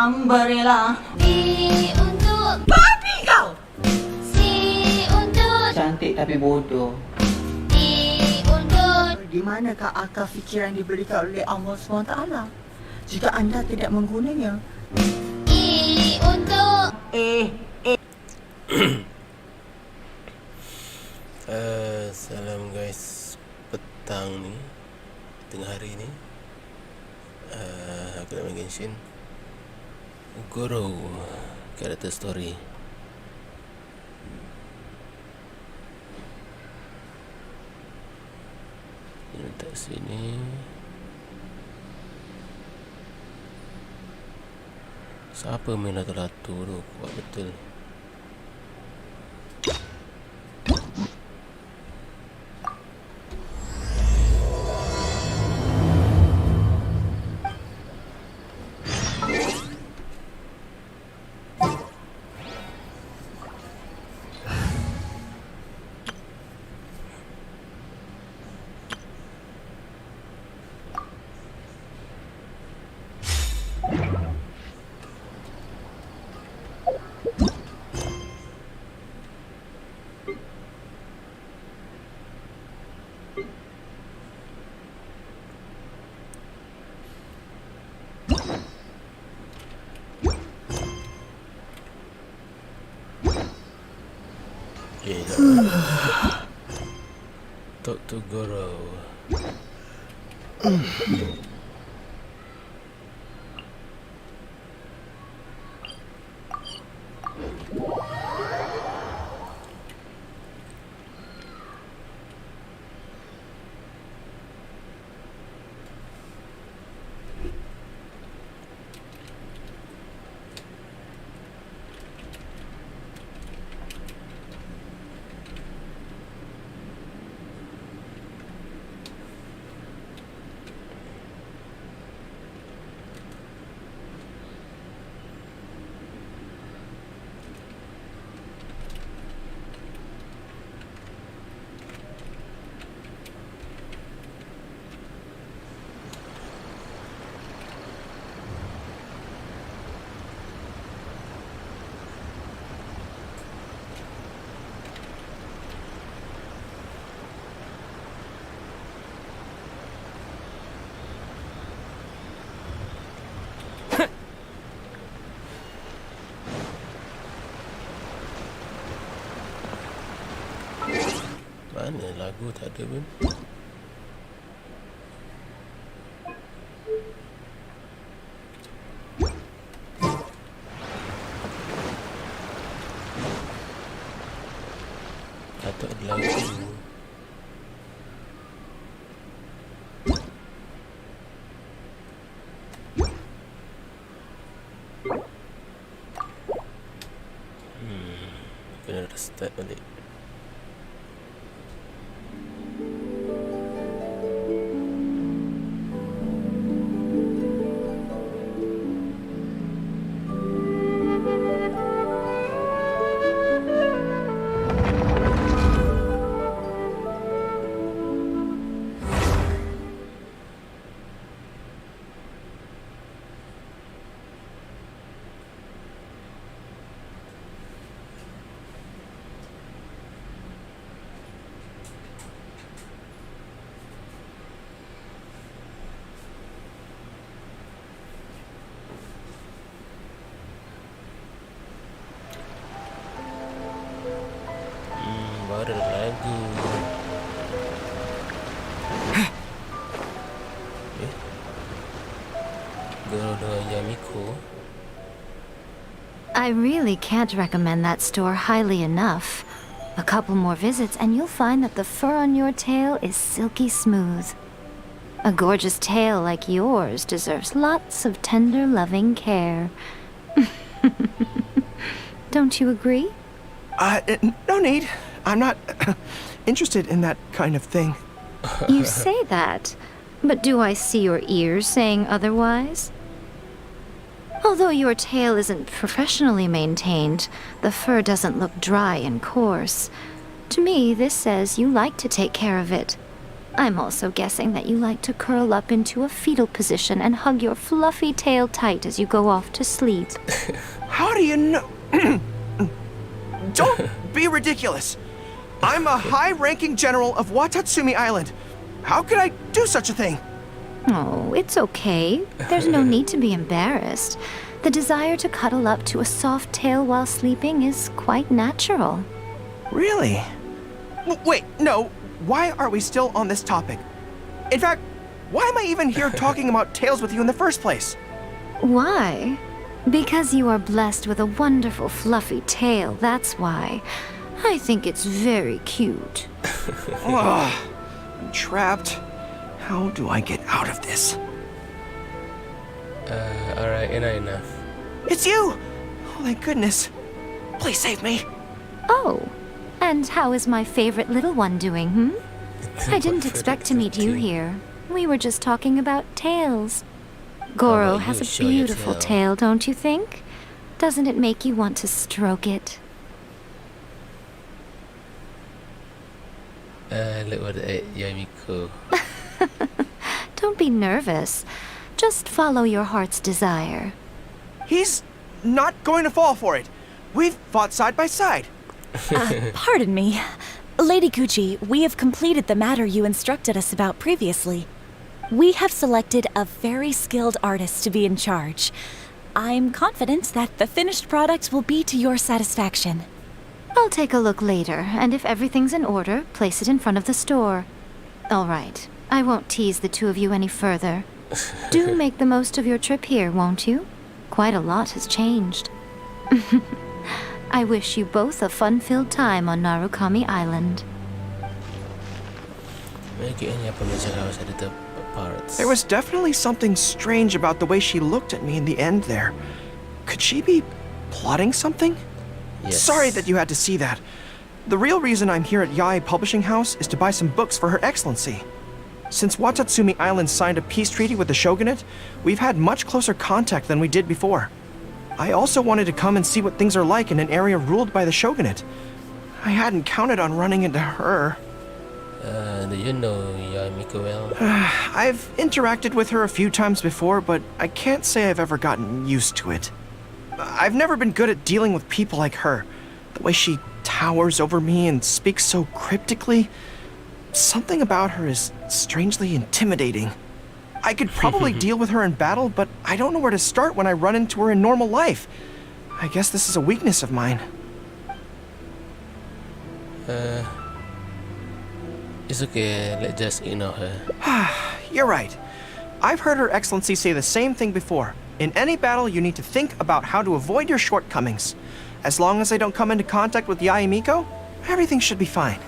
Sayang berilah untuk babi kau. untuk Cantik tapi bodoh. untuk Di manakah akal fikiran diberikan oleh Allah SWT jika anda tidak menggunanya? untuk Salam guys, petang ni, tengah hari ni, aku nak main Genshin. Gorou, character story. Ini letak sini. Siapa main lato-lato tu? Kuat betul. Talk to Gorou. Mana lagu tak ada pun. Atau ada lagu. Kena restart balik. Baru ada lagu. Gorou dengan Yamiko. I really can't recommend that store highly enough. A couple more visits and you'll find that the fur on your tail is silky smooth. A gorgeous tail like yours deserves lots of tender, loving care. Don't you agree? No need. I'm not interested in that kind of thing. You say that, but do I see your ears saying otherwise? Although your tail isn't professionally maintained, the fur doesn't look dry and coarse. To me, this says you like to take care of it. I'm also guessing that you like to curl up into a fetal position and hug your fluffy tail tight as you go off to sleep. How do you know? Don't be ridiculous. I'm a high-ranking general of Watatsumi Island. How could I do such a thing? Oh, it's okay. There's no need to be embarrassed. The desire to cuddle up to a soft tail while sleeping is quite natural. Really? Wait, no. Why are we still on this topic? In fact, why am I even here talking about tails with you in the first place? Why? Because you are blessed with a wonderful fluffy tail, that's why. I think it's very cute. Ugh, I'm trapped. How do I get out of this? Alright, enough. It's you! Oh, thank goodness. Please save me. Oh, and how is my favorite little one doing, I didn't expect to meet you here. We were just talking about tails. Gorou has a beautiful tail, don't you think? Doesn't it make you want to stroke it? Look what Yamiko. Don't be nervous. Just follow your heart's desire. He's not going to fall for it. We've fought side by side. Pardon me. Lady Gucci, we have completed the matter you instructed us about previously. We have selected a very skilled artist to be in charge. I'm confident that the finished product will be to your satisfaction. I'll take a look later, and if everything's in order, place it in front of the store. All right. I won't tease the two of you any further. Do make the most of your trip here, won't you? Quite a lot has changed. I wish you both a fun-filled time on Narukami Island. There was definitely something strange about the way she looked at me in the end there. Could she be plotting something? Yes. Sorry that you had to see that. The real reason I'm here at Yae Publishing House is to buy some books for Her Excellency. Since Watatsumi Island signed a peace treaty with the shogunate, we've had much closer contact than we did before. I also wanted to come and see what things are like in an area ruled by the shogunate. I hadn't counted on running into her. Do you know Yamiko well? I've interacted with her a few times before, but I can't say I've ever gotten used to it. I've never been good at dealing with people like her. The way she towers over me and speaks so cryptically. Something about her is strangely intimidating. I could probably deal with her in battle, but I don't know where to start when I run into her in normal life. I guess this is a weakness of mine. It's okay, let's just ignore her. You're right. I've heard Her Excellency say the same thing before. In any battle, you need to think about how to avoid your shortcomings. As long as I don't come into contact with Yaemiko, everything should be fine.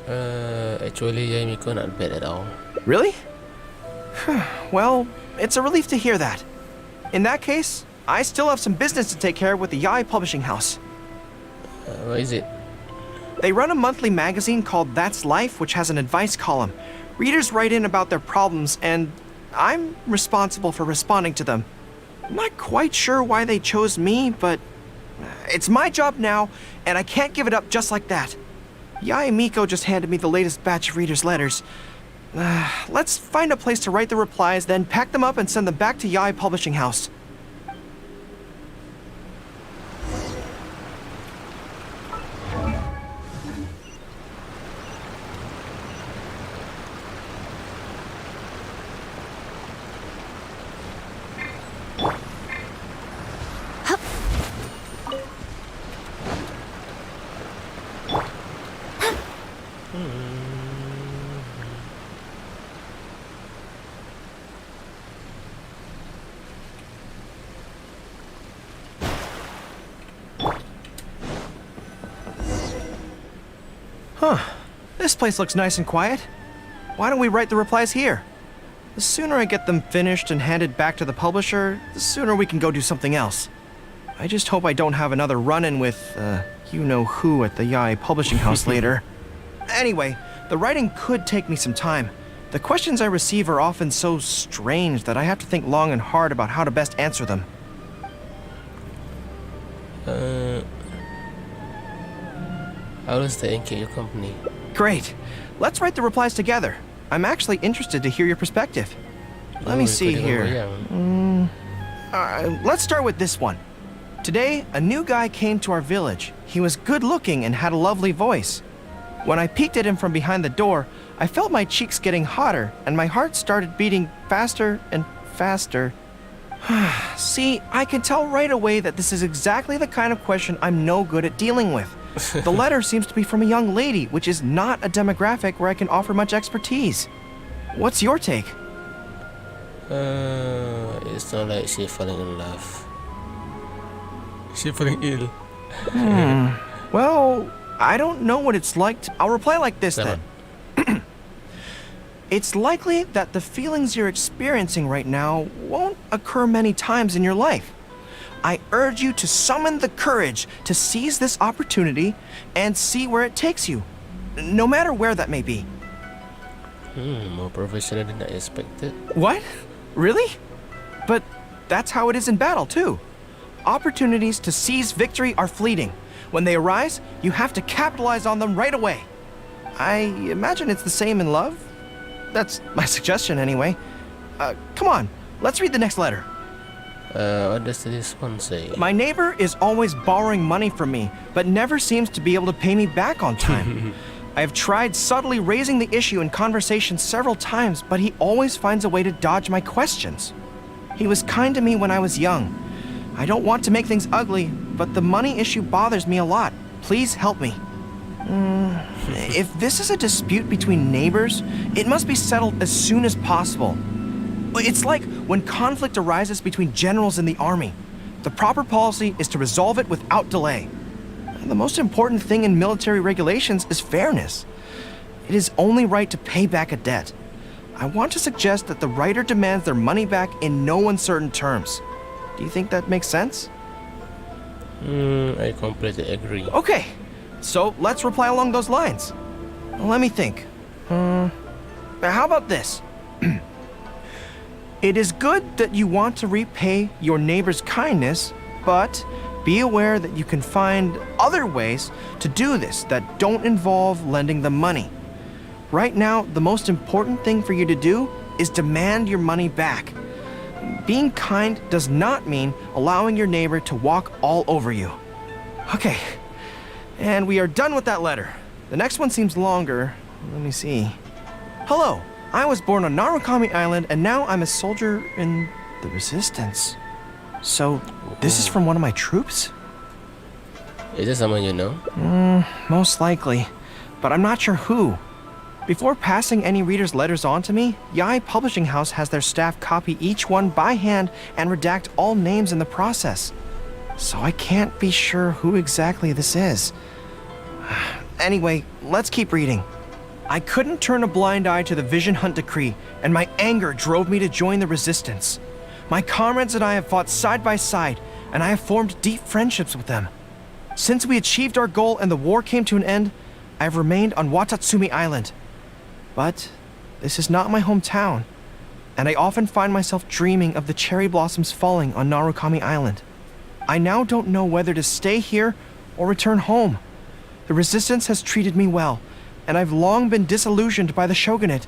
Actually, Yamiko not bad at all. Really? Well, it's a relief to hear that. In that case, I still have some business to take care of with the Yae Publishing House. What is it? They run a monthly magazine called That's Life, which has an advice column. Readers write in about their problems, and I'm responsible for responding to them. I'm not quite sure why they chose me, but it's my job now, and I can't give it up just like that. Yaemiko just handed me the latest batch of readers' letters. Let's find a place to write the replies, then pack them up and send them back to Yae Publishing House. Huh. This place looks nice and quiet. Why don't we write the replies here? The sooner I get them finished and handed back to the publisher, the sooner we can go do something else. I just hope I don't have another run-in with, you-know-who at the Yae Publishing House later. Anyway, the writing could take me some time. The questions I receive are often so strange that I have to think long and hard about how to best answer them. I will stay and keep you company. Great. Let's write the replies together. I'm actually interested to hear your perspective. Let me see here. Let's start with this one. Today, a new guy came to our village. He was good looking and had a lovely voice. When I peeked at him from behind the door, I felt my cheeks getting hotter and my heart started beating faster and faster. See, I can tell right away that this is exactly the kind of question I'm no good at dealing with. The letter seems to be from a young lady, which is not a demographic where I can offer much expertise. What's your take? It's not like she's falling in love. She's falling ill. Well, I don't know what it's like to... I'll reply like this then. It's likely that the feelings you're experiencing right now won't occur many times in your life. I urge you to summon the courage to seize this opportunity and see where it takes you, no matter where that may be. More professional than I expected. What? Really? But that's how it is in battle, too. Opportunities to seize victory are fleeting. When they arise, you have to capitalize on them right away. I imagine it's the same in love. That's my suggestion, anyway. Come on, let's read the next letter. What does this one say? My neighbor is always borrowing money from me, but never seems to be able to pay me back on time. I have tried subtly raising the issue in conversation several times, but he always finds a way to dodge my questions. He was kind to me when I was young. I don't want to make things ugly, but the money issue bothers me a lot. Please help me. If this is a dispute between neighbors, it must be settled as soon as possible. It's like when conflict arises between generals in the army. The proper policy is to resolve it without delay. The most important thing in military regulations is fairness. It is only right to pay back a debt. I want to suggest that the writer demands their money back in no uncertain terms. Do you think that makes sense? I completely agree. Okay, so let's reply along those lines. Let me think. How about this? It is good that you want to repay your neighbor's kindness, but be aware that you can find other ways to do this that don't involve lending them money. Right now, the most important thing for you to do is demand your money back. Being kind does not mean allowing your neighbor to walk all over you. Okay, and we are done with that letter. The next one seems longer. Let me see. Hello, I was born on Narukami Island and now I'm a soldier in the Resistance. So, this is from one of my troops? Is this someone you know? Most likely, but I'm not sure who. Before passing any reader's letters on to me, Yai Publishing House has their staff copy each one by hand and redact all names in the process. So I can't be sure who exactly this is. Anyway, let's keep reading. I couldn't turn a blind eye to the Vision Hunt decree, and my anger drove me to join the resistance. My comrades and I have fought side by side, and I have formed deep friendships with them. Since we achieved our goal and the war came to an end, I have remained on Watatsumi Island. But this is not my hometown, and I often find myself dreaming of the cherry blossoms falling on Narukami Island. I now don't know whether to stay here or return home. The resistance has treated me well, and I've long been disillusioned by the shogunate,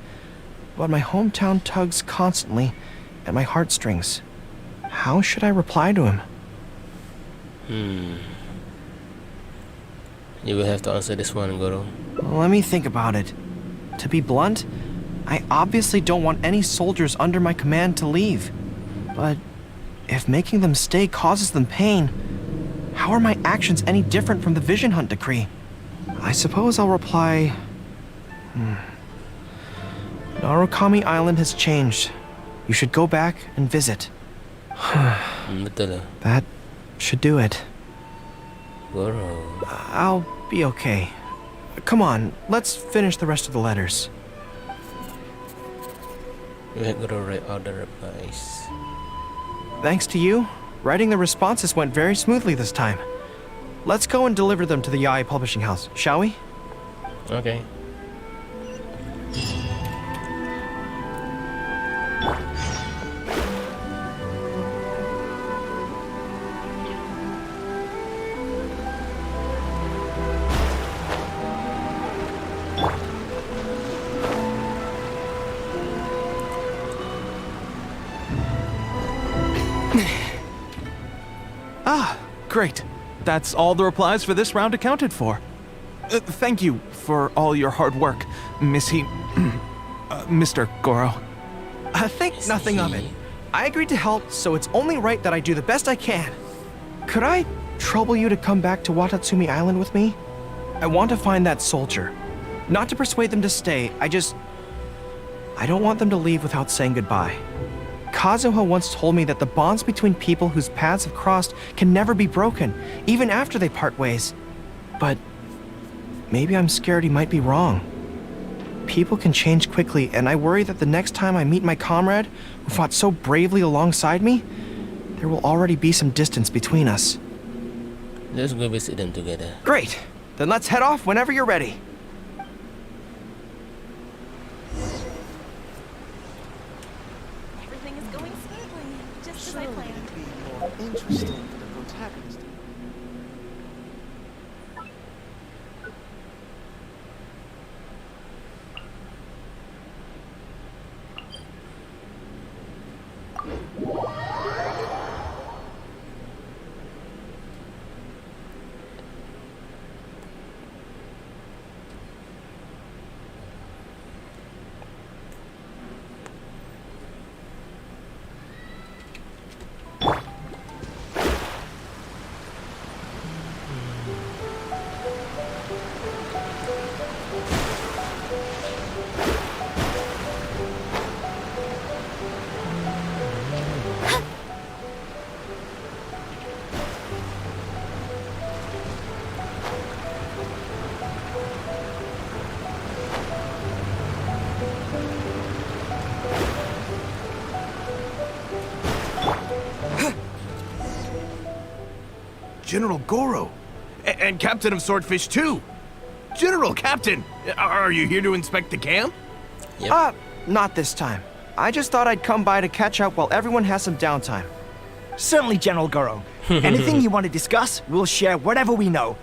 but my hometown tugs constantly at my heartstrings. How should I reply to him? You will have to answer this one, Gorou. Let me think about it. To be blunt, I obviously don't want any soldiers under my command to leave. But if making them stay causes them pain, how are my actions any different from the Vision Hunt decree? I suppose I'll reply... Narukami Island has changed. You should go back and visit. Betul lah. That should do it. Gorou. I'll be okay. Come on, let's finish the rest of the letters. You had Gorou write all the replies. Thanks to you, writing the responses went very smoothly this time. Let's go and deliver them to the Yai Publishing House, shall we? Okay. Great. That's all the replies for this round accounted for. Thank you for all your hard work, Mr. Gorou. Think nothing of it. I agreed to help, so it's only right that I do the best I can. Could I trouble you to come back to Watatsumi Island with me? I want to find that soldier. Not to persuade them to stay, I don't want them to leave without saying goodbye. Kazuha once told me that the bonds between people whose paths have crossed can never be broken, even after they part ways. But maybe I'm scared he might be wrong. People can change quickly, and I worry that the next time I meet my comrade, who fought so bravely alongside me, there will already be some distance between us. Let's go visit them together. Great! Then let's head off whenever you're ready. Everything is going smoothly, just as I planned. Interesting than the protagonist. General Gorou. And Captain of Swordfish too. General Captain, are you here to inspect the camp? Yep. Not this time. I just thought I'd come by to catch up while everyone has some downtime. Certainly, General Gorou. Anything you want to discuss, we'll share whatever we know.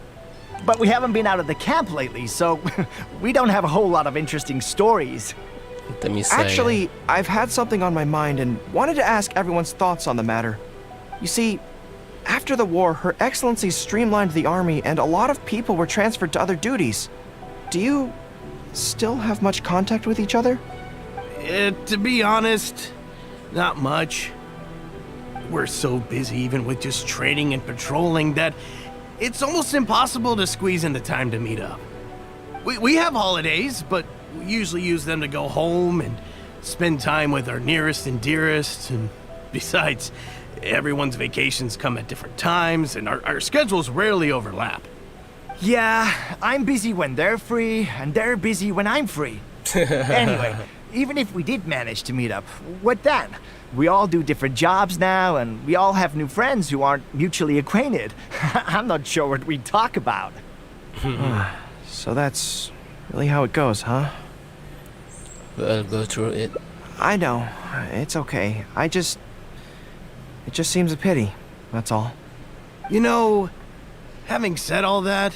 But we haven't been out of the camp lately, so we don't have a whole lot of interesting stories. Actually, I've had something on my mind and wanted to ask everyone's thoughts on the matter. You see, after the war, Her Excellency streamlined the army and a lot of people were transferred to other duties. Do you still have much contact with each other? To be honest, not much. We're so busy even with just training and patrolling that it's almost impossible to squeeze in the time to meet up. We have holidays, but we usually use them to go home and spend time with our nearest and dearest, and besides, everyone's vacations come at different times, and our schedules rarely overlap. Yeah, I'm busy when they're free, and they're busy when I'm free. Anyway, even if we did manage to meet up, what then? We all do different jobs now, and we all have new friends who aren't mutually acquainted. I'm not sure what we'd talk about. So that's really how it goes, huh? We'll go through it. I know. It's okay. It just seems a pity, that's all. You know, having said all that,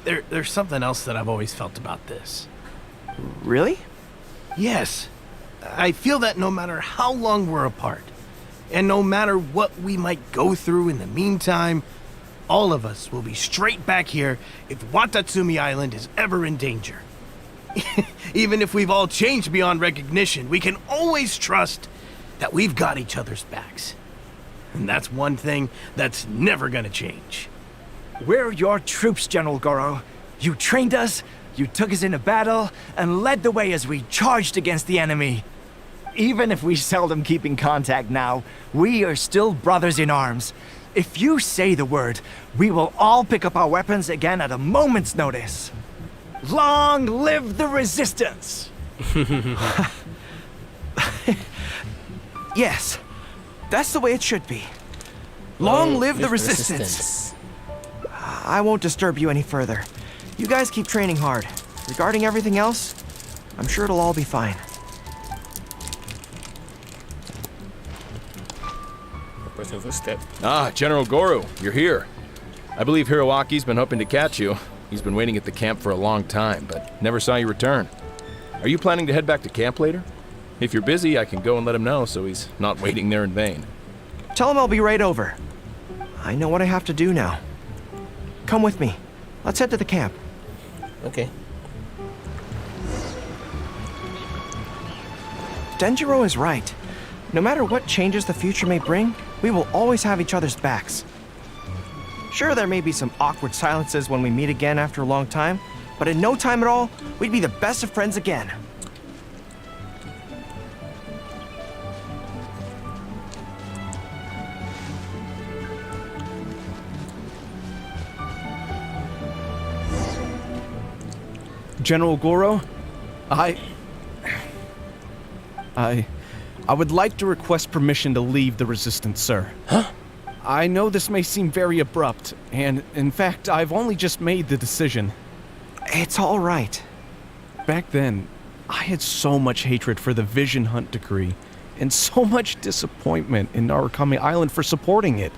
there's something else that I've always felt about this. Really? Yes. I feel that no matter how long we're apart, and no matter what we might go through in the meantime, all of us will be straight back here if Watatsumi Island is ever in danger. Even if we've all changed beyond recognition, we can always trust that we've got each other's backs. And that's one thing that's never gonna change. We're your troops, General Gorou. You trained us, you took us into battle, and led the way as we charged against the enemy. Even if we seldom keep in contact now, we are still brothers in arms. If you say the word, we will all pick up our weapons again at a moment's notice. Long live the resistance! Yes, that's the way it should be. Long live the resistance. I won't disturb you any further. You guys keep training hard. Regarding everything else, I'm sure it'll all be fine. Personal footstep. Ah, General Gorou, you're here. I believe Hiroaki's been hoping to catch you. He's been waiting at the camp for a long time, but never saw you return. Are you planning to head back to camp later? If you're busy, I can go and let him know so he's not waiting there in vain. Tell him I'll be right over. I know what I have to do now. Come with me. Let's head to the camp. Okay. Denjiro is right. No matter what changes the future may bring, we will always have each other's backs. Sure, there may be some awkward silences when we meet again after a long time, but in no time at all, we'd be the best of friends again. General Gorou, I would like to request permission to leave the Resistance, sir. Huh? I know this may seem very abrupt, and in fact, I've only just made the decision. It's all right. Back then, I had so much hatred for the Vision Hunt decree, and so much disappointment in Narukami Island for supporting it.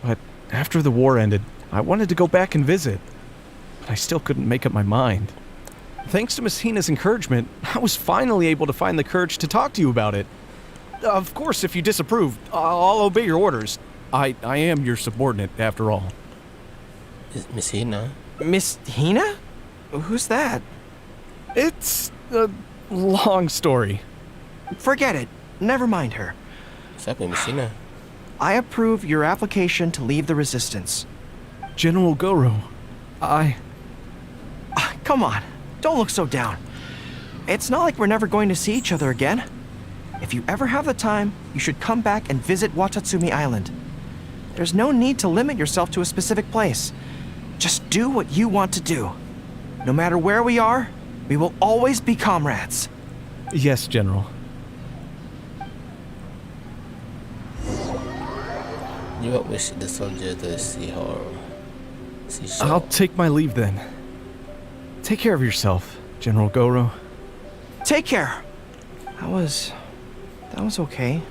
But after the war ended, I wanted to go back and visit, but I still couldn't make up my mind. Thanks to Miss Hina's encouragement, I was finally able to find the courage to talk to you about it. Of course, if you disapprove, I'll obey your orders. I am your subordinate, after all. Miss Hina? Miss Hina? Who's that? It's a long story. Forget it. Never mind her. Siapa Miss Hina? I approve your application to leave the Resistance. General Gorou, Come on. Don't look so down. It's not like we're never going to see each other again. If you ever have the time, you should come back and visit Watatsumi Island. There's no need to limit yourself to a specific place. Just do what you want to do. No matter where we are, we will always be comrades. Yes, General. You walk with the soldier to see her. I'll take my leave then. Take care of yourself, General Gorou. Take care. That was okay.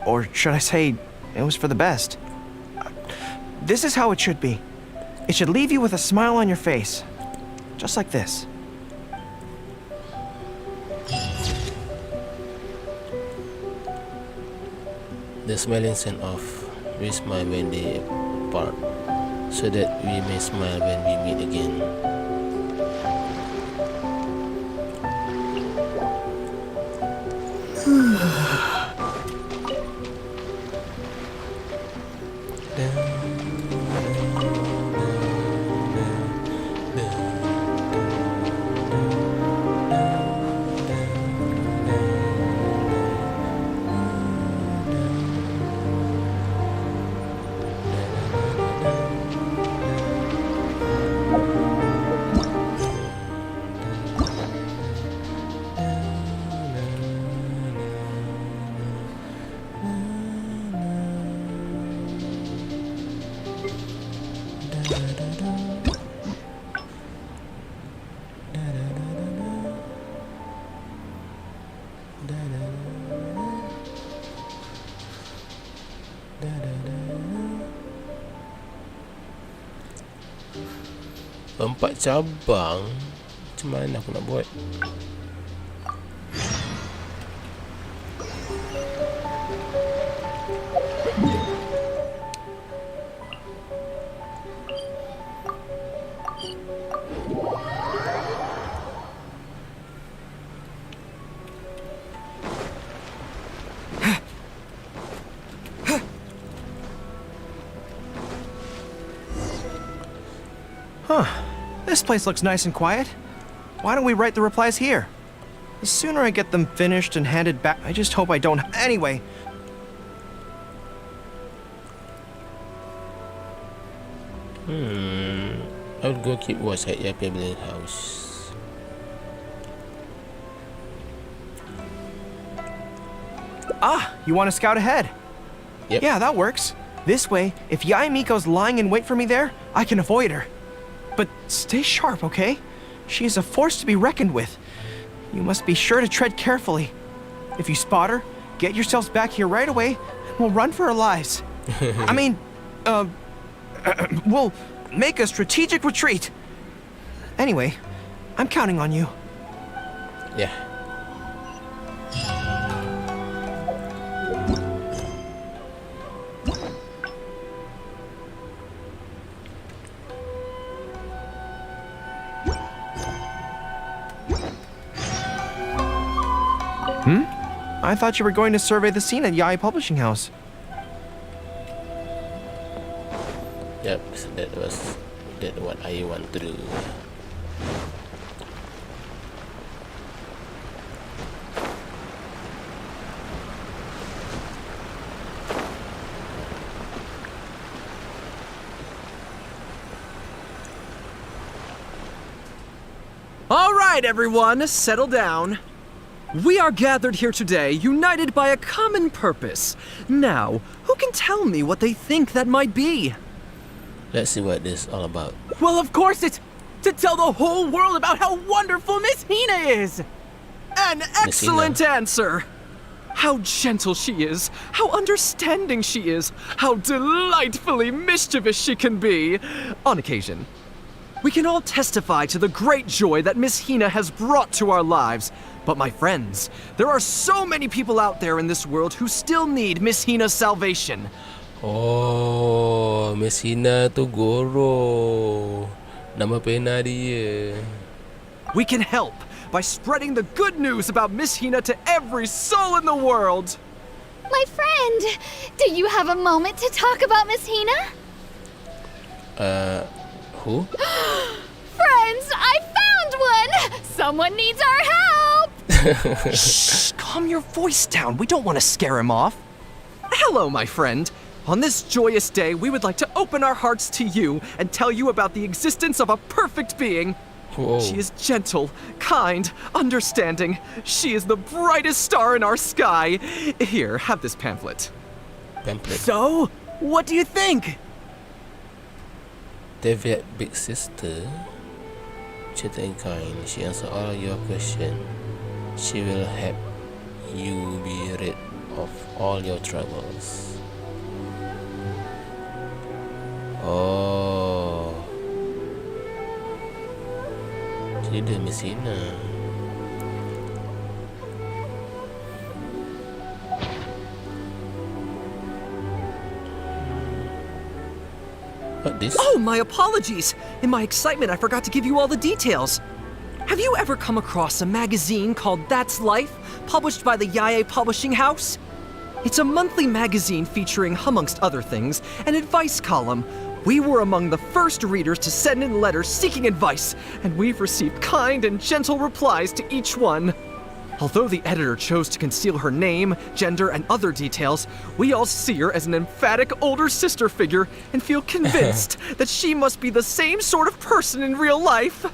Or should I say, it was for the best. This is how it should be. It should leave you with a smile on your face. Just like this. The smiling send off. We smile when they part, so that we may smile when we meet again. Empat cabang. Macam mana aku nak buat? This place looks nice and quiet. Why don't we write the replies here? The sooner I get them finished and handed back, I just hope I don't. Anyway. I would go keep watch at your family's house. Ah, you want to scout ahead? Yep. Yeah, that works. This way, if Yae Miko's lying in wait for me there, I can avoid her. But stay sharp, okay? She is a force to be reckoned with. You must be sure to tread carefully. If you spot her, get yourselves back here right away, and we'll run for our lives. I mean, we'll make a strategic retreat. Anyway, I'm counting on you. Yeah. I thought you were going to survey the scene at Yae Publishing House. Yep, so that what I want to do. All right, everyone, settle down. We are gathered here today, united by a common purpose. Now, who can tell me what they think that might be? Let's see what this is all about. Well, of course it's to tell the whole world about how wonderful Miss Hina is! An excellent answer! How gentle she is, how understanding she is, how delightfully mischievous she can be, on occasion. We can all testify to the great joy that Miss Hina has brought to our lives. But my friends, there are so many people out there in this world who still need Miss Hina's salvation. Oh, Miss Hina tu Gorou. Nama pena dia. We can help by spreading the good news about Miss Hina to every soul in the world. My friend, do you have a moment to talk about Miss Hina? Who? Friends, I found one! Someone needs our help! Shh, calm your voice down. We don't want to scare him off. Hello, my friend. On this joyous day, we would like to open our hearts to you and tell you about the existence of a perfect being. Whoa. She is gentle, kind, understanding. She is the brightest star in our sky. Here, have this pamphlet. Pamphlet. So, what do you think? Deviant big sister, gentle and kind. She answers all your questions. She will help you be rid of all your troubles. Oh, jadi dia Miss Hina. What this? Oh, my apologies. In my excitement, I forgot to give you all the details. Have you ever come across a magazine called That's Life, published by the Yae Publishing House? It's a monthly magazine featuring, amongst other things, an advice column. We were among the first readers to send in letters seeking advice, and we've received kind and gentle replies to each one. Although the editor chose to conceal her name, gender, and other details, we all see her as an emphatic older sister figure and feel convinced that she must be the same sort of person in real life.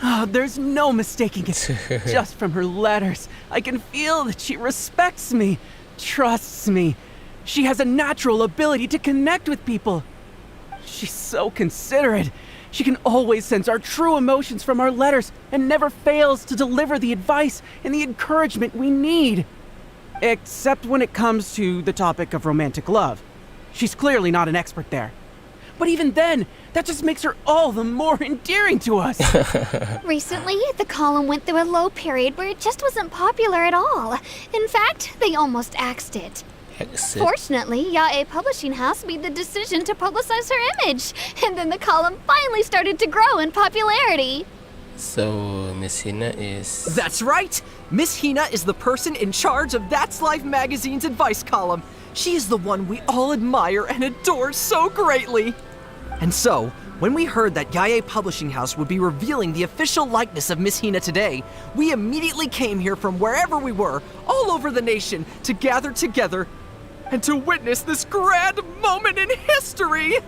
Oh, there's no mistaking it. Just from her letters, I can feel that she respects me, trusts me. She has a natural ability to connect with people. She's so considerate. She can always sense our true emotions from our letters and never fails to deliver the advice and the encouragement we need. Except when it comes to the topic of romantic love. She's clearly not an expert there. But even then, that just makes her all the more endearing to us. Recently, the column went through a low period where it just wasn't popular at all. In fact, they almost axed it. Fortunately, Yae Publishing House made the decision to publicize her image, and then the column finally started to grow in popularity. So, Miss Hina is... That's right! Miss Hina is the person in charge of That's Life magazine's advice column. She is the one we all admire and adore so greatly. And so, when we heard that Yae Publishing House would be revealing the official likeness of Miss Hina today, we immediately came here from wherever we were, all over the nation, to gather together and to witness this grand moment in history!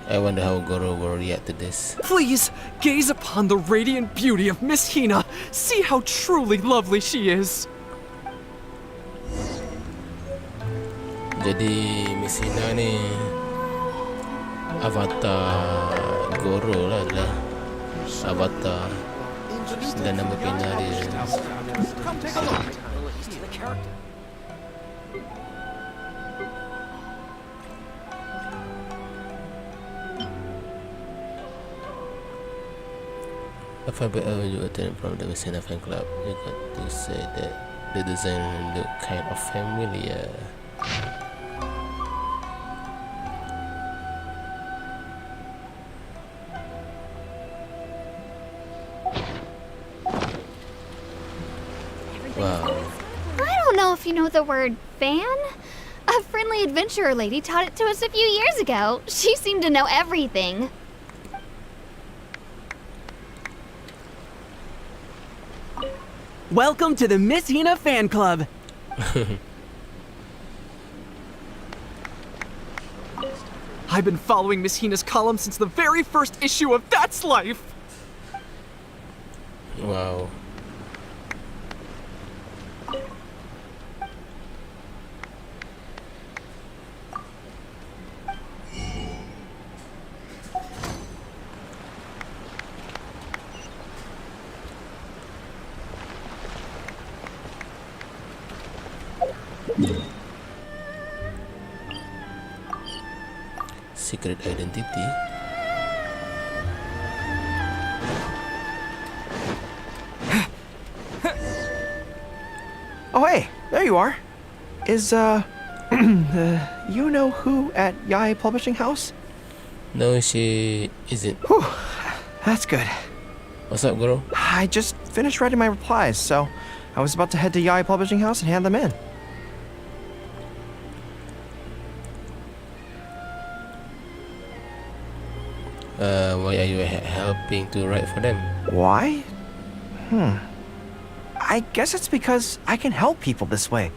I wonder how Gorou will react to this. Please, gaze upon the radiant beauty of Miss Hina. See how truly lovely she is. Jadi Miss Hina ni avatar Gorou lah adalah avatar dan nama pena dia. A fan bit you attend from the Miss Hina fan club. You got to say that the design look kind of familiar. Wow. if you know the word fan. A friendly adventurer lady taught it to us a few years ago. She seemed to know everything. Welcome to the Miss Hina fan club. I've been following Miss Hina's column since the very first issue of That's Life. Wow. Secret identity. Oh, hey, there you are. Is, you know who at Yae Publishing House? No, she isn't. Whew, that's good. What's up, Gorou? I just finished writing my replies, so I was about to head to Yae Publishing House and hand them in. Why are you helping to write for them? Why? I guess it's because I can help people this way.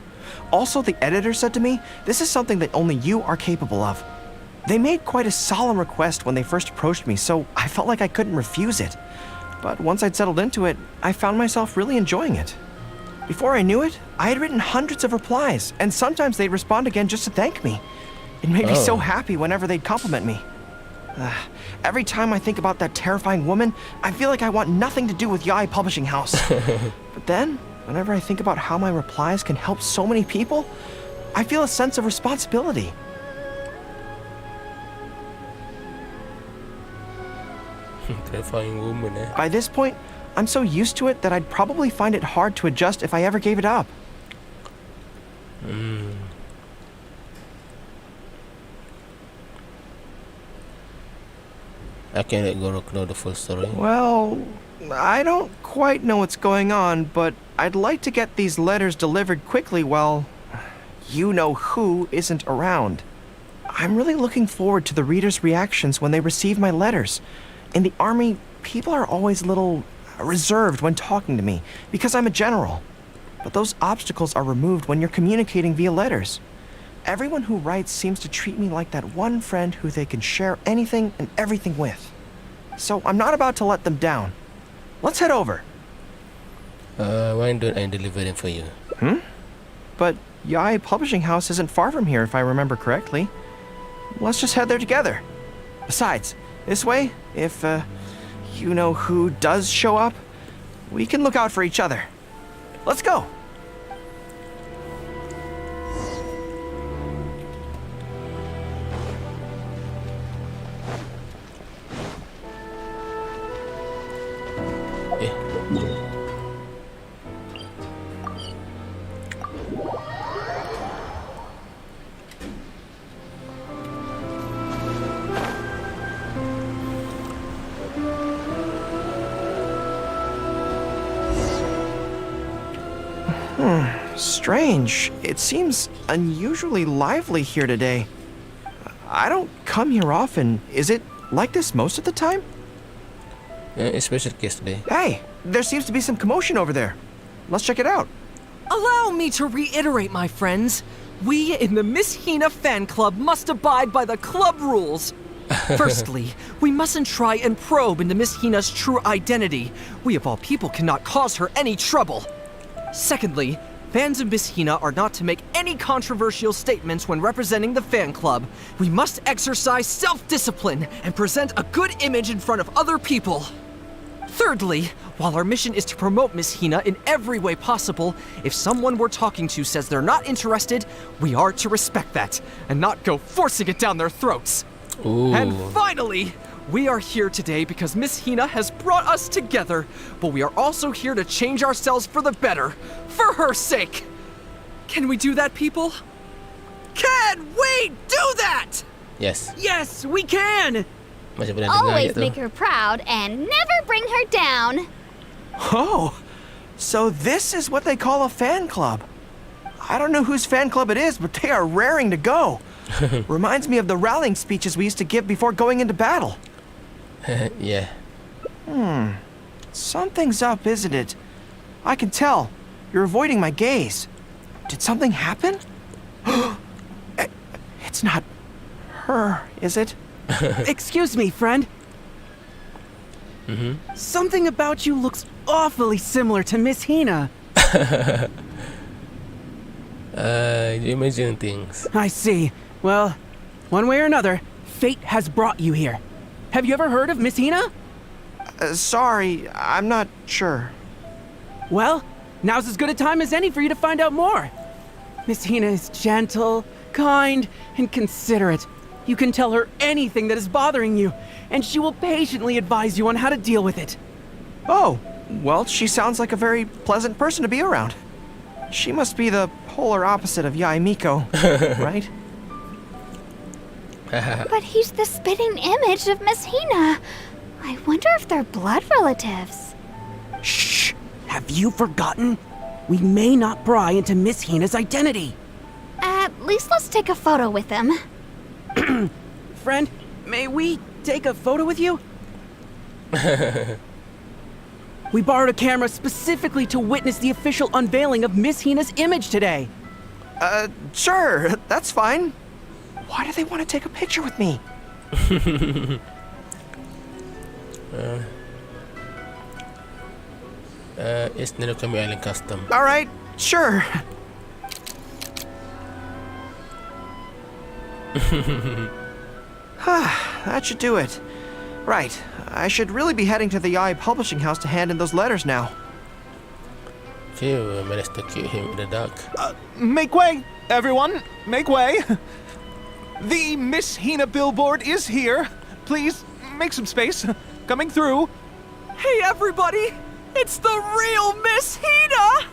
Also, the editor said to me, this is something that only you are capable of. They made quite a solemn request when they first approached me, so I felt like I couldn't refuse it. But once I'd settled into it, I found myself really enjoying it. Before I knew it, I had written hundreds of replies, and sometimes they'd respond again just to thank me. It made me so happy whenever they'd compliment me. Every time I think about that terrifying woman, I feel like I want nothing to do with Yae Publishing House. But then, whenever I think about how my replies can help so many people, I feel a sense of responsibility. Terrifying woman, eh? By this point, I'm so used to it that I'd probably find it hard to adjust if I ever gave it up. I can't let Gorou know the full story. Well, I don't quite know what's going on, but I'd like to get these letters delivered quickly while you-know-who isn't around. I'm really looking forward to the readers' reactions when they receive my letters. In the army, people are always a little reserved when talking to me because I'm a general. But those obstacles are removed when you're communicating via letters. Everyone who writes seems to treat me like that one friend who they can share anything and everything with. So I'm not about to let them down. Let's head over. Why don't I deliver them for you? But Yae Publishing House isn't far from here if I remember correctly. Let's just head there together. Besides, this way, if you-know-who does show up, we can look out for each other. Let's go! Strange. It seems unusually lively here today. I don't come here often. Is it like this most of the time? It's special case today. Hey, there seems to be some commotion over there. Let's check it out. Allow me to reiterate, my friends. We in the Miss Hina fan club must abide by the club rules. Firstly, we mustn't try and probe into Miss Hina's true identity. We of all people cannot cause her any trouble. Secondly, fans of Miss Hina are not to make any controversial statements when representing the fan club. We must exercise self-discipline and present a good image in front of other people. Thirdly, while our mission is to promote Miss Hina in every way possible, if someone we're talking to says they're not interested, we are to respect that and not go forcing it down their throats. Ooh. And finally, we are here today because Miss Hina has brought us together, but we are also here to change ourselves for the better, for her sake. Can we do that, people? Can we do that? Yes. Yes, we can! Macam pernah dengar Always je tu. make her proud and never bring her down. Oh, so this is what they call a fan club. I don't know whose fan club it is, but they are raring to go. Reminds me of the rallying speeches we used to give before going into battle. Yeah. Something's up, isn't it? I can tell. You're avoiding my gaze. Did something happen? It's not her, is it? Excuse me, friend. Something about you looks awfully similar to Miss Hina. You imagine things. I see. Well, one way or another, fate has brought you here. Have you ever heard of Miss Hina? Sorry, I'm not sure. Well, now's as good a time as any for you to find out more. Miss Hina is gentle, kind, and considerate. You can tell her anything that is bothering you, and she will patiently advise you on how to deal with it. Oh, well, she sounds like a very pleasant person to be around. She must be the polar opposite of Yae Miko, right? But he's the spitting image of Miss Hina. I wonder if they're blood relatives. Shh! Have you forgotten? We may not pry into Miss Hina's identity. At least let's take a photo with them. Friend, may we take a photo with you? We borrowed a camera specifically to witness the official unveiling of Miss Hina's image today. Sure, that's fine. Why do they want to take a picture with me? It's Nirokami Island custom. All right, sure. That should do it. Right, I should really be heading to the Yae Publishing House to hand in those letters now. Okay, we managed to keep him in the dark. Make way, everyone! Make way! The Miss Hina billboard is here. Please, make some space. Coming through. Hey, everybody! It's the real Miss Hina!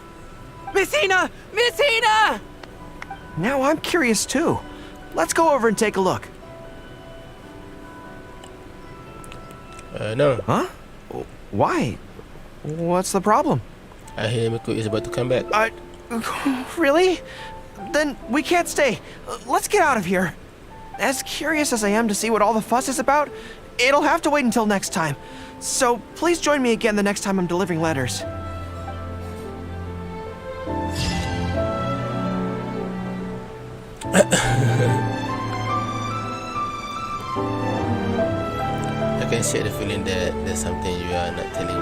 Miss Hina! Miss Hina! Now I'm curious too. Let's go over and take a look. No. Huh? Why? What's the problem? I hear Miko is about to come back. Really? Then we can't stay. Let's get out of here. As curious as I am to see what all the fuss is about, it'll have to wait until next time. So please join me again the next time I'm delivering letters. I can share the feeling that there's something you are not telling me.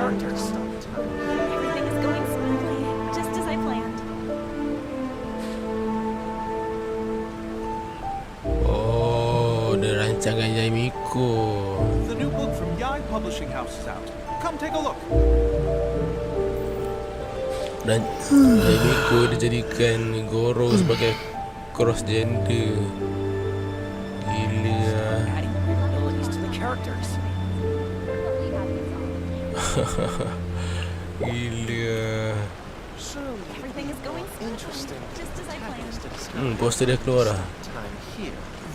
Everything is going smoothly, just as I planned. Oh, the rancangan Yae Miko. The new book from Yae Publishing House is out. Come take a look. Dan Yae Miko dijadikan Gorou sebagai cross gender. Gila. Adding abilities to the characters. Gila. Everything is going smoothly, just as I planned. Poster dia keluar dah.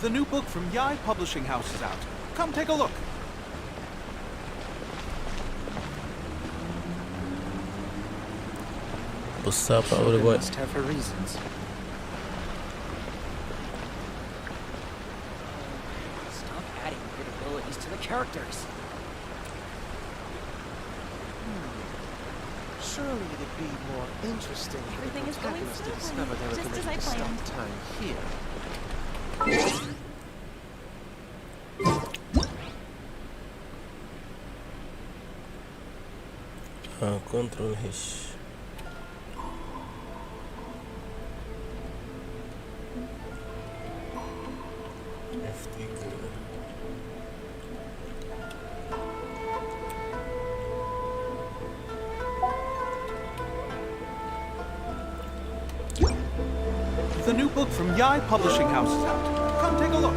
The new book from Yae Publishing House is out. Come take a look. Besar pak boleh buat. Must have her reasons. Stop adding weird abilities to the characters. Surely it'd be more interesting if Everything the is going protagonist smoothly, discovered they were just going as I to stop planned. time here. Control H. F3. The new book from Yae Publishing House is out. Come take a look.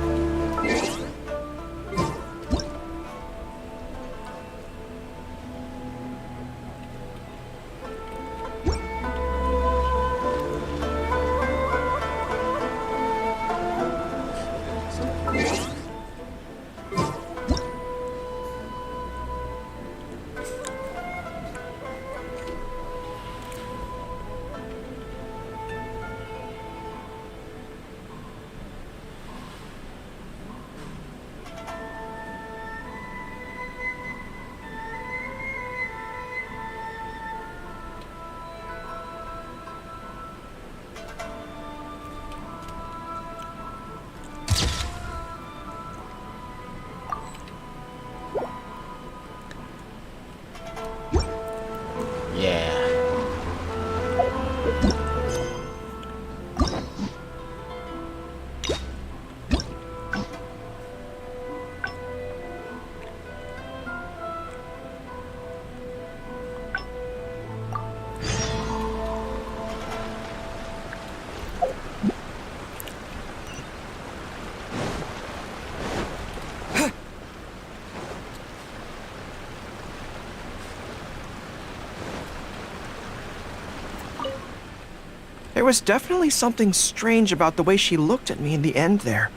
There was definitely something strange about the way she looked at me in the end there.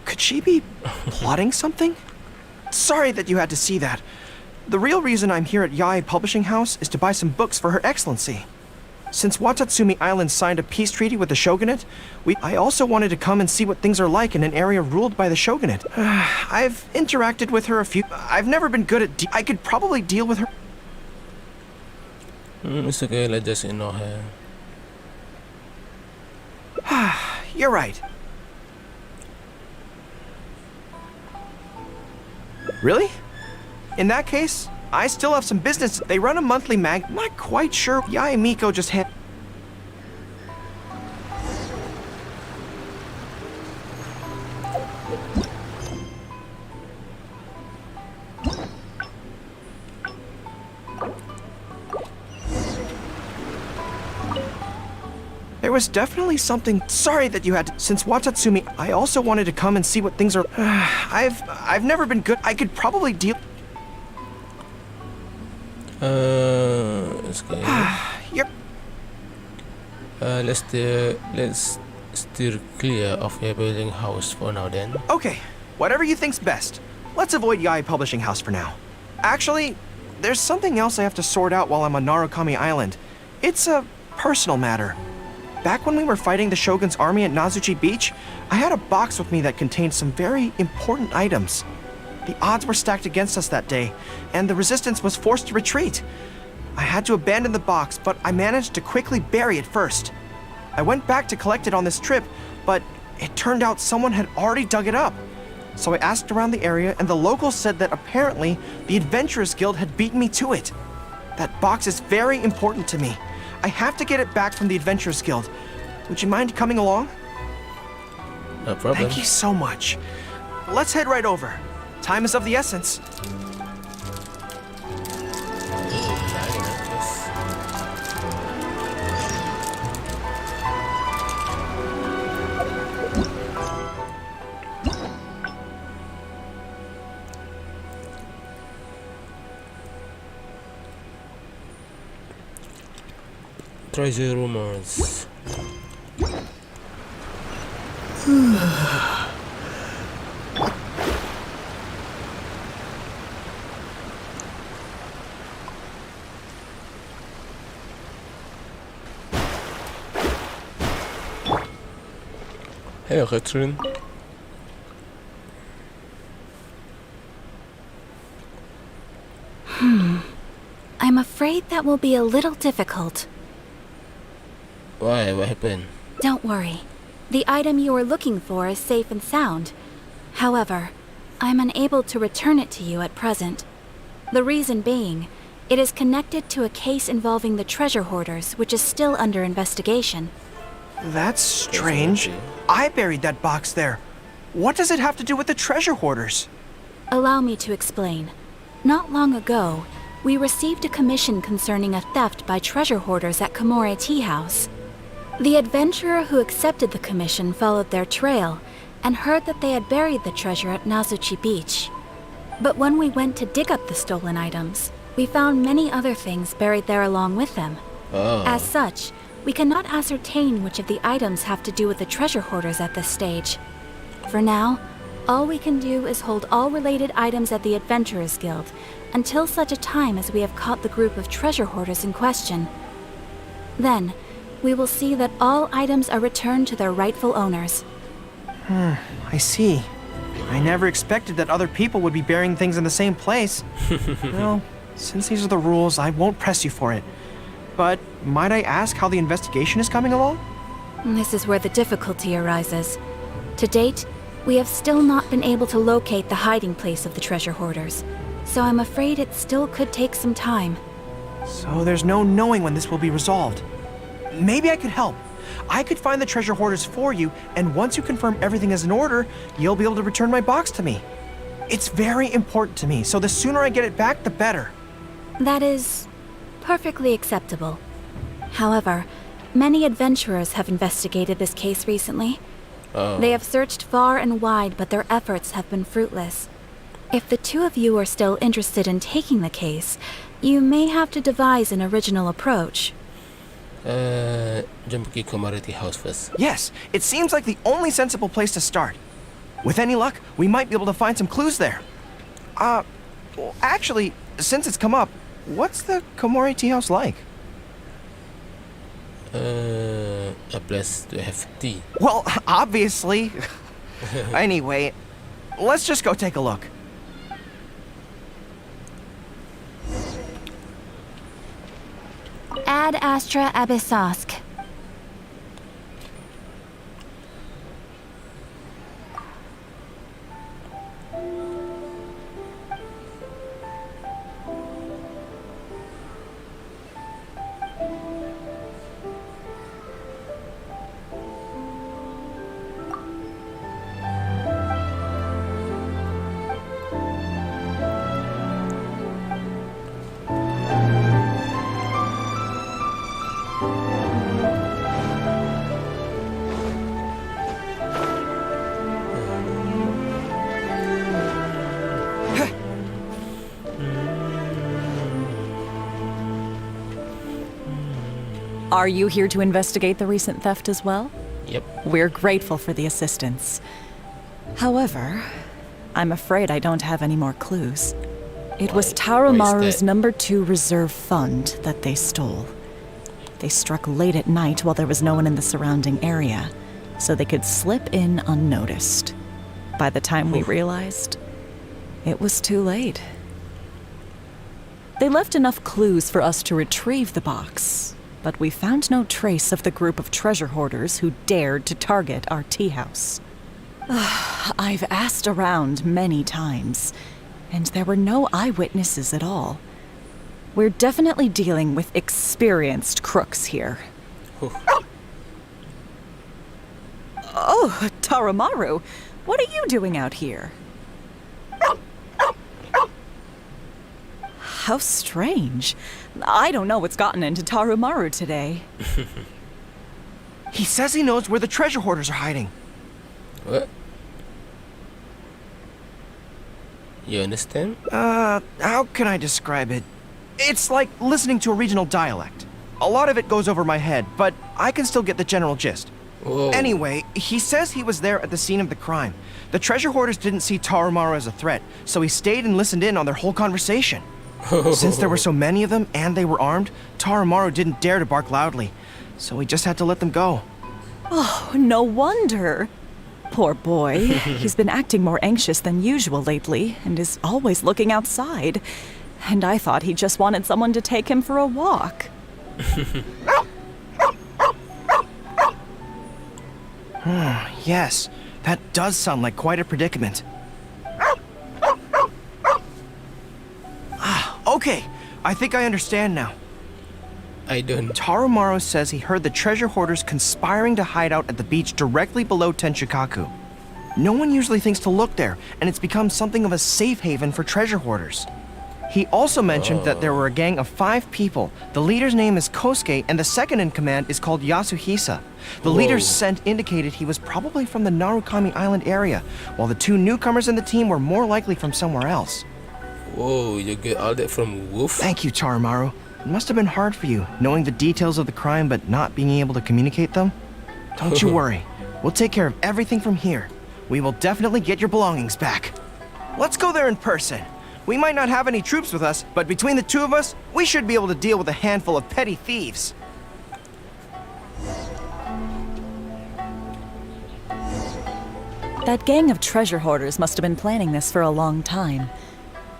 Could she be plotting something? Sorry that you had to see that. The real reason I'm here at Yae Publishing House is to buy some books for Her Excellency. Since Watatsumi Island signed a peace treaty with the shogunate, I also wanted to come and see what things are like in an area ruled by the shogunate. I've interacted with her a few... I've never been good at... I could probably deal with her... It's okay, let's just ignore her. You're right. Really? In that case, I still have some business. They run a monthly mag. I'm not quite sure. Yae Miko just had... There was definitely something... Sorry that you had to... Since Watatsumi, I also wanted to come and see what things are... I've never been good... I could probably deal... It's okay. Yep. Let's steer clear of your building house for now then. Okay, whatever you think's best. Let's avoid Yae Publishing House for now. Actually, there's something else I have to sort out while I'm on Narukami Island. It's a personal matter. Back when we were fighting the Shogun's army at Nazuchi Beach, I had a box with me that contained some very important items. The odds were stacked against us that day, and the resistance was forced to retreat. I had to abandon the box, but I managed to quickly bury it first. I went back to collect it on this trip, but it turned out someone had already dug it up. So I asked around the area, and the locals said that apparently the Adventurers Guild had beaten me to it. That box is very important to me. I have to get it back from the Adventurers Guild. Would you mind coming along? No problem. Thank you so much. Let's head right over. Time is of the essence. Treasure rumors. Hello, Catherine. I'm afraid that will be a little difficult. Why? What happened? Don't worry. The item you are looking for is safe and sound. However, I'm unable to return it to you at present. The reason being, it is connected to a case involving the treasure hoarders, which is still under investigation. That's strange. I buried that box there. What does it have to do with the treasure hoarders? Allow me to explain. Not long ago, we received a commission concerning a theft by treasure hoarders at Komore Tea House. The adventurer who accepted the commission followed their trail and heard that they had buried the treasure at Nazuchi Beach. But when we went to dig up the stolen items, we found many other things buried there along with them. Oh. As such, we cannot ascertain which of the items have to do with the treasure hoarders at this stage. For now, all we can do is hold all related items at the Adventurers Guild until such a time as we have caught the group of treasure hoarders in question. Then, we will see that all items are returned to their rightful owners. I see. I never expected that other people would be burying things in the same place. Well, since these are the rules, I won't press you for it. But might I ask how the investigation is coming along? This is where the difficulty arises. To date, we have still not been able to locate the hiding place of the treasure hoarders, so I'm afraid it still could take some time. So there's no knowing when this will be resolved. Maybe I could help. I could find the treasure hoarders for you, and once you confirm everything is in order, you'll be able to return my box to me. It's very important to me, so the sooner I get it back, the better. That is perfectly acceptable. However, many adventurers have investigated this case recently. Oh. They have searched far and wide, but their efforts have been fruitless. If the two of you are still interested in taking the case, you may have to devise an original approach. Jom pergi commodity house first. Yes, it seems like the only sensible place to start. With any luck, we might be able to find some clues there. Well, actually, since it's come up, what's the Komori tea house like? A place to have tea. Well, obviously. Anyway, let's just go take a look. Ad Astra Abyssosk. Are you here to investigate the recent theft as well? Yep. We're grateful for the assistance. However, I'm afraid I don't have any more clues. It was Tarumaru's #2 reserve fund that they stole. They struck late at night while there was no one in the surrounding area, so they could slip in unnoticed. By the time we realized, it was too late. They left enough clues for us to retrieve the box, but we found no trace of the group of treasure hoarders who dared to target our tea house. I've asked around many times, and there were no eyewitnesses at all. We're definitely dealing with experienced crooks here. Oh, Tarumaru, what are you doing out here? How strange. I don't know what's gotten into Tarumaru today. He says he knows where the treasure hoarders are hiding. What? You understand? How can I describe it? It's like listening to a regional dialect. A lot of it goes over my head, but I can still get the general gist. Whoa. Anyway, he says he was there at the scene of the crime. The treasure hoarders didn't see Tarumaru as a threat, so he stayed and listened in on their whole conversation. Since there were so many of them and they were armed, Tarumaru didn't dare to bark loudly, so we just had to let them go. Oh, no wonder. Poor boy. He's been acting more anxious than usual lately and is always looking outside. And I thought he just wanted someone to take him for a walk. Yes, that does sound like quite a predicament. Okay, I think I understand now. I don't. Tarumaru says he heard the treasure hoarders conspiring to hide out at the beach directly below Tenchukaku. No one usually thinks to look there, and it's become something of a safe haven for treasure hoarders. He also mentioned that there were a gang of 5 people. The leader's name is Kosuke, and the second in command is called Yasuhisa. The leader's scent indicated he was probably from the Narukami Island area, while the 2 newcomers in the team were more likely from somewhere else. Whoa, you get all that from Wolf? Thank you, Tarumaru. It must have been hard for you, knowing the details of the crime but not being able to communicate them. Don't you worry. We'll take care of everything from here. We will definitely get your belongings back. Let's go there in person. We might not have any troops with us, but between the 2 of us, we should be able to deal with a handful of petty thieves. That gang of treasure hoarders must have been planning this for a long time.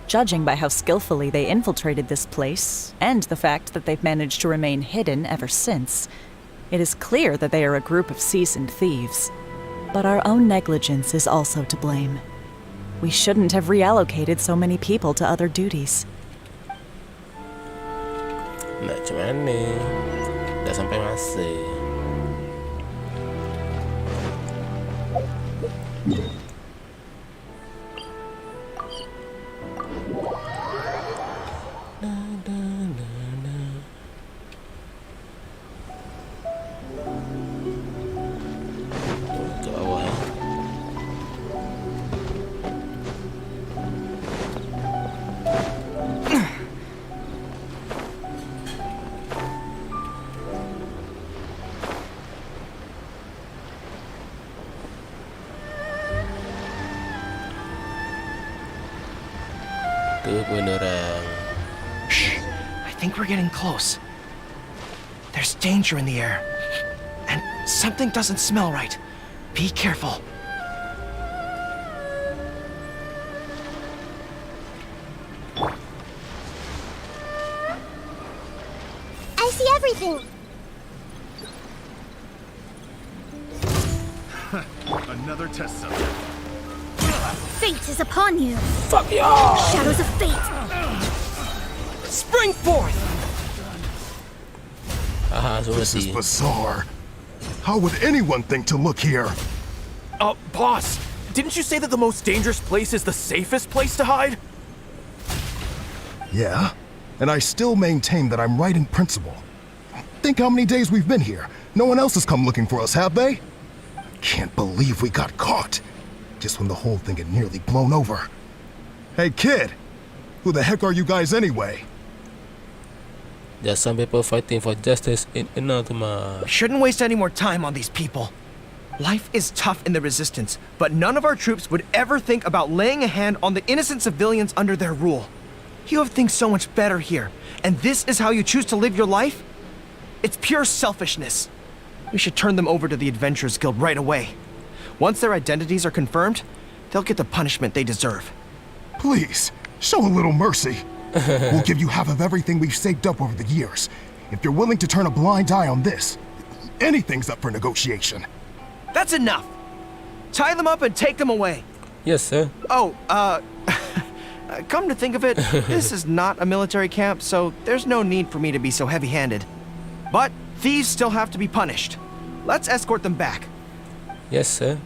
Judging by how skillfully they infiltrated this place, and the fact that they've managed to remain hidden ever since, it is clear that they are a group of seasoned thieves. But our own negligence is also to blame. We shouldn't have reallocated so many people to other duties. Nak macam mana? Dah sampai masa. Tuh poin orang. Shh, I think we're getting close. There's danger in the air. And something doesn't smell right. Be careful. I see everything. Another test subject. Fate is upon you. Fuck y'all! Shadows of fate. Spring forth! Haha, so This is mati. bizarre. How would anyone think to look here? Boss, didn't you say that the most dangerous place is the safest place to hide? Yeah, and I still maintain that I'm right in principle. Think how many days we've been here. No one else has come looking for us, have they? Can't believe we got caught. Just when the whole thing had nearly blown over. Hey kid, who the heck are you guys anyway? Just some people fighting for justice in another We shouldn't waste any more time on these people. Life is tough in the resistance, but none of our troops would ever think about laying a hand on the innocent civilians under their rule. You have things so much better here, and this is how you choose to live your life? It's pure selfishness. We should turn them over to the Adventurers Guild right away. Once their identities are confirmed, they'll get the punishment they deserve. Please, show a little mercy. We'll give you half of everything we've saved up over the years. If you're willing to turn a blind eye on this, anything's up for negotiation. That's enough! Tie them up and take them away. Yes, sir. Oh, come to think of it, this is not a military camp, so there's no need for me to be so heavy-handed. But thieves still have to be punished. Let's escort them back. Yes, sir.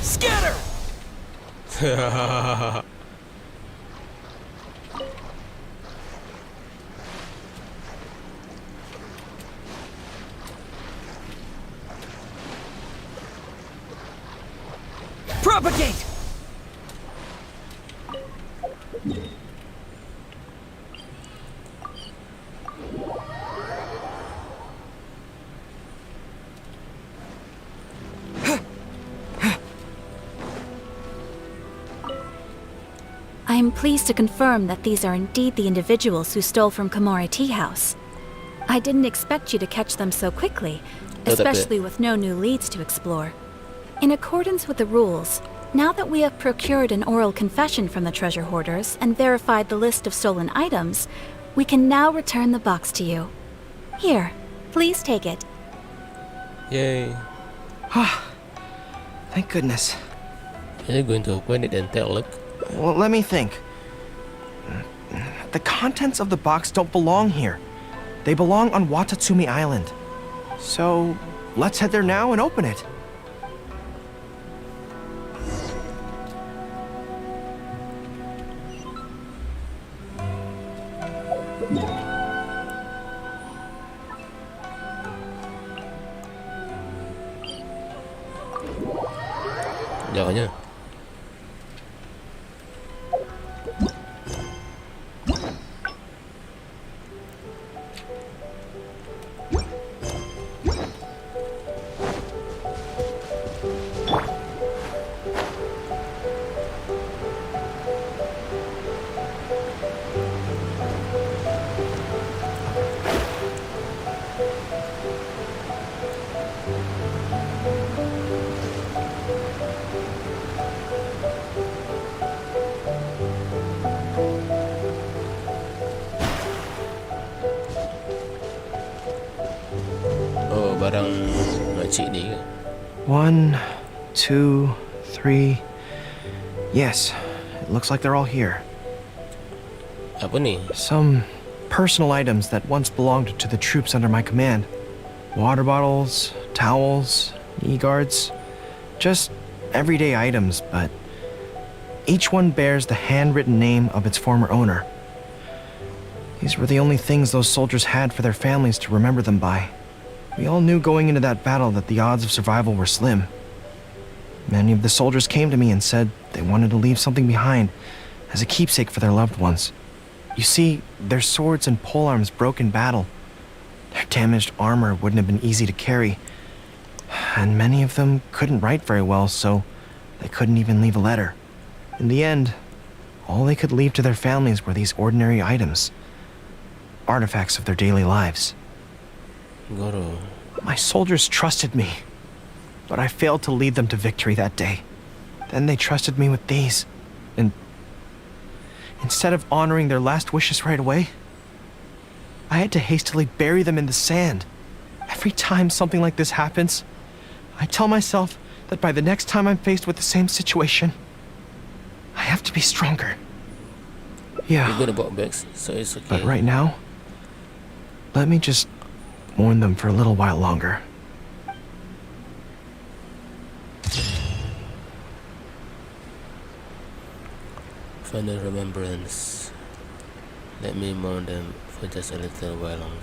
Scatter! Propagate! I am pleased to confirm that these are indeed the individuals who stole from Komori Tea House. I didn't expect you to catch them so quickly, especially with no new leads to explore. In accordance with the rules, now that we have procured an oral confession from the treasure hoarders and verified the list of stolen items, we can now return the box to you. Here, please take it. Yay. Thank goodness. Are you going to open it and take a look? Well, let me think. The contents of the box don't belong here. They belong on Watatsumi Island. So, let's head there now and open it. Jangannya. Barang makcik ni ke? 1, 2, 3. Yes, it looks like they're all here. Apa ni? Some personal items that once belonged to the troops under my command. Water bottles, towels, knee guards. Just everyday items, but Each one bears the handwritten name of its former owner. These were the only things those soldiers had for their families to remember them by. We all knew going into that battle that the odds of survival were slim. Many of the soldiers came to me and said they wanted to leave something behind as a keepsake for their loved ones. You see, their swords and polearms broke in battle. Their damaged armor wouldn't have been easy to carry. And many of them couldn't write very well, so they couldn't even leave a letter. In the end, all they could leave to their families were these ordinary items. Artifacts of their daily lives. Gorou. My soldiers trusted me, but I failed to lead them to victory that day. Then they trusted me with these, and instead of honoring their last wishes right away, I had to hastily bury them in the sand. Every time something like this happens, I tell myself that by the next time I'm faced with the same situation, I have to be stronger. Yeah. You're good about bags, so it's okay. But right now, let me just mourn them for a little while longer. Final remembrance. Let me mourn them for just a little while longer.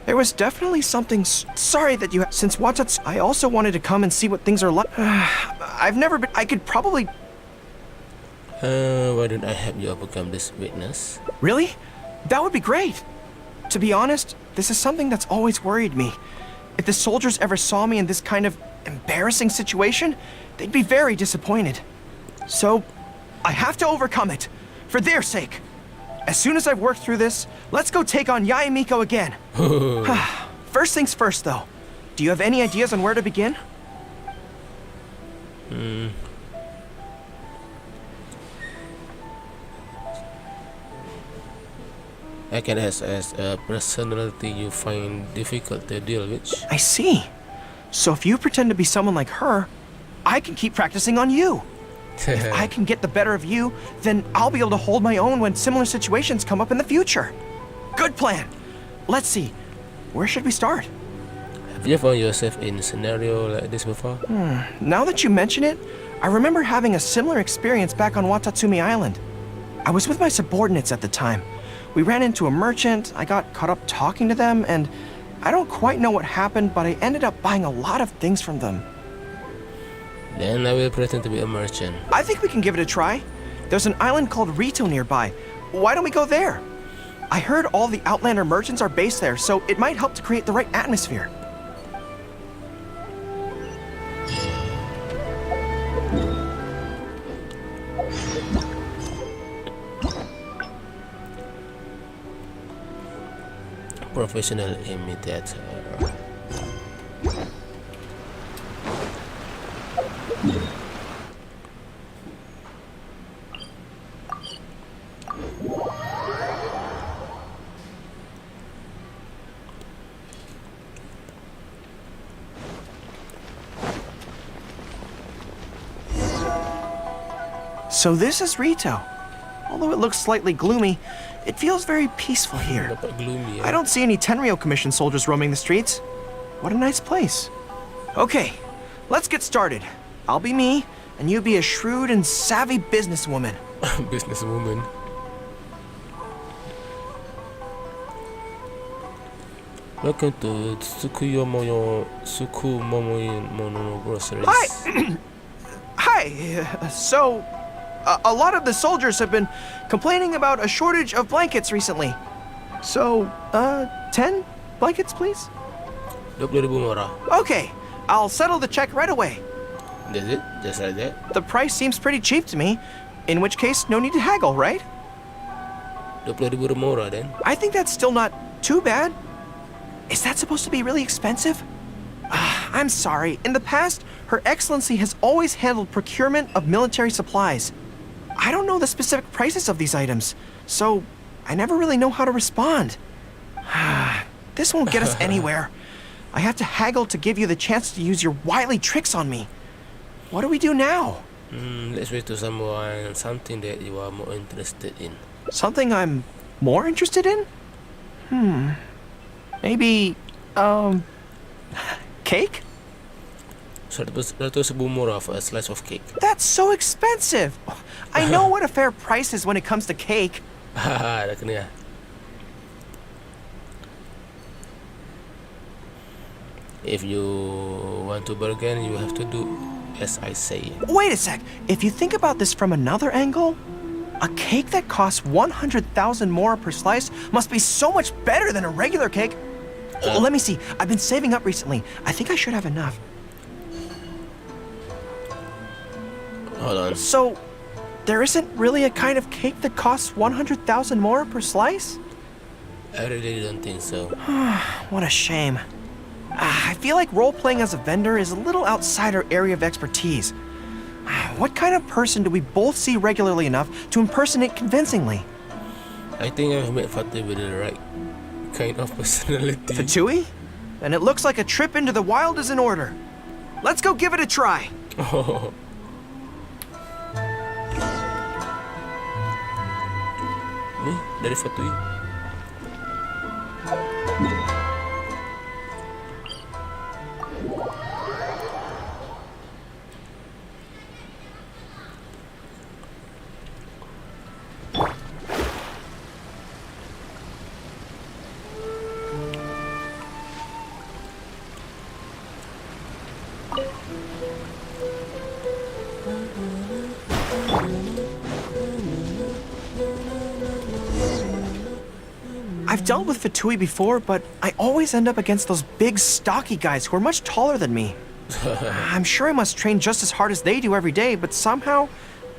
There was definitely something sorry that you since Watats. I also wanted to come and see what things are like. I've never been. I could probably. Why don't I help you overcome this weakness? Really? That would be great. To be honest, this is something that's always worried me. If the soldiers ever saw me in this kind of embarrassing situation, they'd be very disappointed. So, I have to overcome it. For their sake. As soon as I've worked through this, let's go take on Yae Miko again. First things first, though. Do you have any ideas on where to begin? I can assess a personality you find difficult to deal with. I see. So if you pretend to be someone like her, I can keep practicing on you. If I can get the better of you, then I'll be able to hold my own when similar situations come up in the future. Good plan. Let's see. Where should we start? Have you found yourself in a scenario like this before? Now that you mention it, I remember having a similar experience back on Watatsumi Island. I was with my subordinates at the time. We ran into a merchant, I got caught up talking to them, and I don't quite know what happened, but I ended up buying a lot of things from them. Then I will pretend to be a merchant. I think we can give it a try. There's an island called Rito nearby. Why don't we go there? I heard all the Outlander merchants are based there, so it might help to create the right atmosphere. Professional imitator. So this is Rito. Although it looks slightly gloomy, it feels very peaceful here. Gloomy, I don't see any Tenryou Commission soldiers roaming the streets. What a nice place. Okay, let's get started. I'll be me, and you be a shrewd and savvy businesswoman. Businesswoman. Welcome to Tsukuyomoyo Mono Groceries. Hi! Hi! So, a lot of the soldiers have been complaining about a shortage of blankets recently. So, 10 blankets, please? 20,000 murah. Okay, I'll settle the check right away. That's it? Just like that? The price seems pretty cheap to me. In which case, no need to haggle, right? 20,000 murah then. I think that's still not too bad. Is that supposed to be really expensive? I'm sorry. In the past, Her Excellency has always handled procurement of military supplies. I don't know the specific prices of these items, so I never really know how to respond. This won't get us anywhere. I have to haggle to give you the chance to use your wily tricks on me. What do we do now? Let's wait to something that you are more interested in. Something I'm more interested in? Maybe, cake? 100,000 murah for a slice of cake. That's so expensive! I know what a fair price is when it comes to cake. Dah kena. If you want to bargain, you have to do as I say. Wait a sec. If you think about this from another angle, a cake that costs 100,000 more per slice must be so much better than a regular cake. Let me see. I've been saving up recently. I think I should have enough. Hold on. So, there isn't really a kind of cake that costs 100,000 more per slice? I really don't think so. What a shame. I feel like role-playing as a vendor is a little outside our area of expertise. What kind of person do we both see regularly enough to impersonate convincingly? I think I've met Fatih with the right kind of personality. Fatui? And it looks like a trip into the wild is in order. Let's go give it a try. Ni dari Fatui. I've dealt with Fatui before, but I always end up against those big, stocky guys who are much taller than me. I'm sure I must train just as hard as they do every day, but somehow,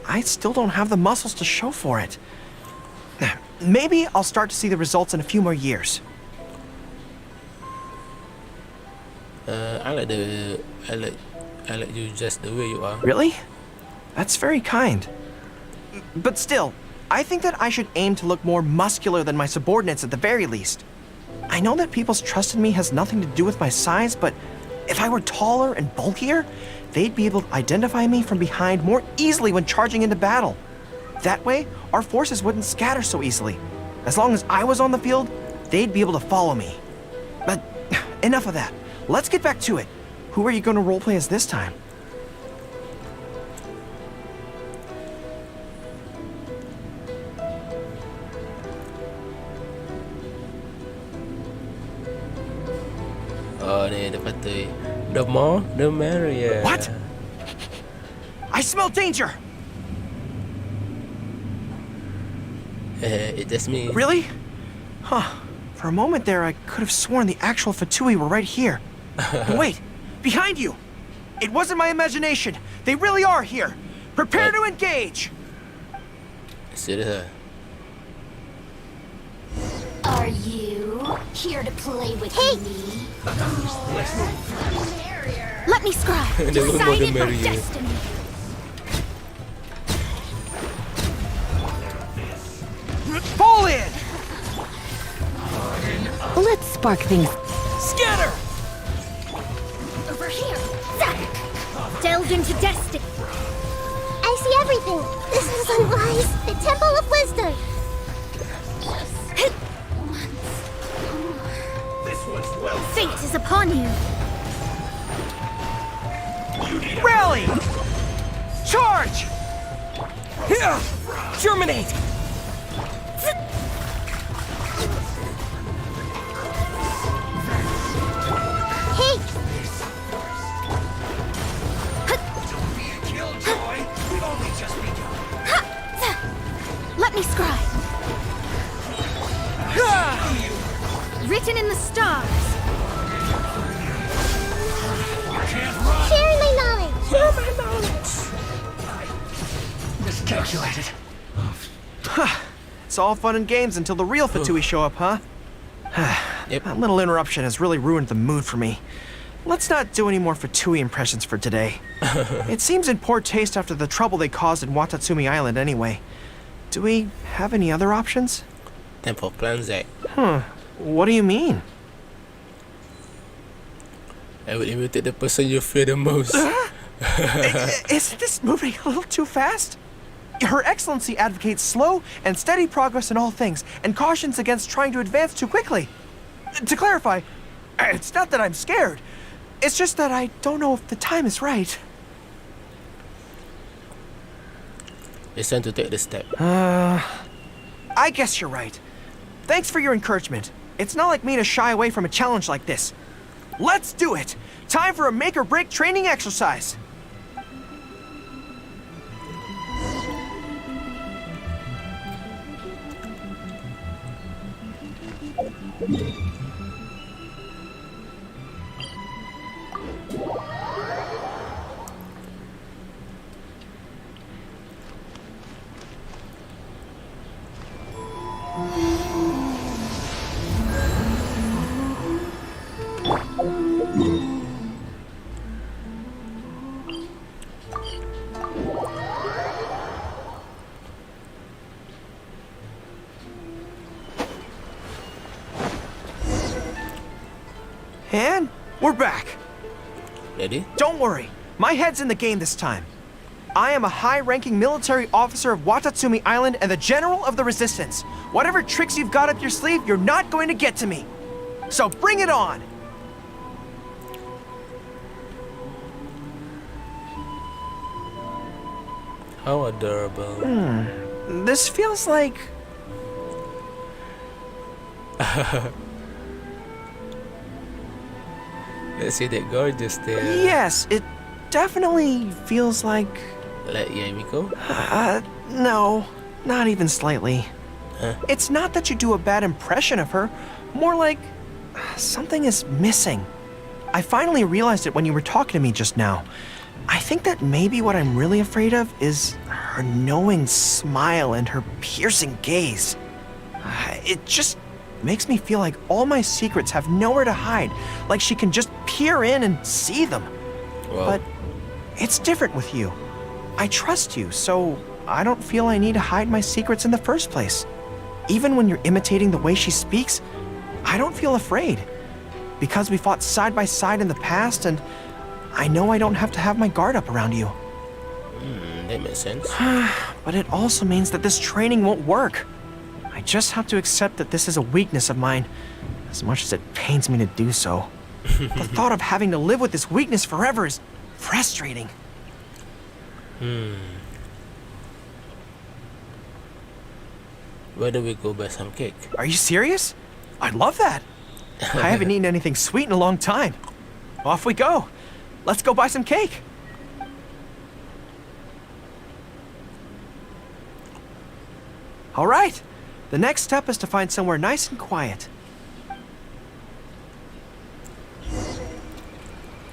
I still don't have the muscles to show for it. Maybe I'll start to see the results in a few more years. I like you just the way you are. Really? That's very kind. But still, I think that I should aim to look more muscular than my subordinates at the very least. I know that people's trust in me has nothing to do with my size, but if I were taller and bulkier, they'd be able to identify me from behind more easily when charging into battle. That way, our forces wouldn't scatter so easily. As long as I was on the field, they'd be able to follow me. But enough of that. Let's get back to it. Who are you going to roleplay as this time? Oh, ni dapat tu. The more, the merrier. What? I smell danger! It's just me. Really? Huh. For a moment there, I could have sworn the actual Fatui were right here. Wait! Behind you! It wasn't my imagination! They really are here! Prepare to engage! Serious? Are you here to play with me? Let me scribe. The more the Decided by merrier. destiny. Fall in! Let's spark things. Scatter! Over here. Zap. Delved into destiny. I see everything. This is unwise. The Temple of Wisdom. Fate is upon you. Rally! Charge! Germinate! Hey! Let me scribe. Written in the stars. Share my knowledge. Share my knowledge. calculated. It's all fun and games until the real Fatui show up, huh? Yep. That little interruption has really ruined the mood for me. Let's not do any more Fatui impressions for today. It seems in poor taste after the trouble they caused in Watatsumi Island anyway. Do we have any other options? Time for plan Z. What do you mean? I would imitate the person you fear the most. Isn't this moving a little too fast? Her Excellency advocates slow and steady progress in all things and cautions against trying to advance too quickly. To clarify, it's not that I'm scared. It's just that I don't know if the time is right. It's time to take the step. I guess you're right. Thanks for your encouragement. It's not like me to shy away from a challenge like this. Let's do it! Time for a make or break training exercise. And we're back. Ready? Don't worry, my head's in the game this time. I am a high-ranking military officer of Watatsumi Island and the General of the Resistance. Whatever tricks you've got up your sleeve, you're not going to get to me. So bring it on! How adorable. This feels like... Let's see that gorgeous there. Yes, it definitely feels like... Like Yamiko? No, not even slightly. Huh? It's not that you do a bad impression of her, more like something is missing. I finally realized it when you were talking to me just now. I think that maybe what I'm really afraid of is her knowing smile and her piercing gaze. It just makes me feel like all my secrets have nowhere to hide, like she can just peer in and see them. Wow. But it's different with you. I trust you, so I don't feel I need to hide my secrets in the first place. Even when you're imitating the way she speaks, I don't feel afraid. Because we fought side by side in the past, and I know I don't have to have my guard up around you. That makes sense. But it also means that this training won't work. I just have to accept that this is a weakness of mine, as much as it pains me to do so. The thought of having to live with this weakness forever is frustrating. Where do we go buy some cake? Are you serious? I'd love that. I haven't eaten anything sweet in a long time. Off we go. Let's go buy some cake. All right. The next step is to find somewhere nice and quiet.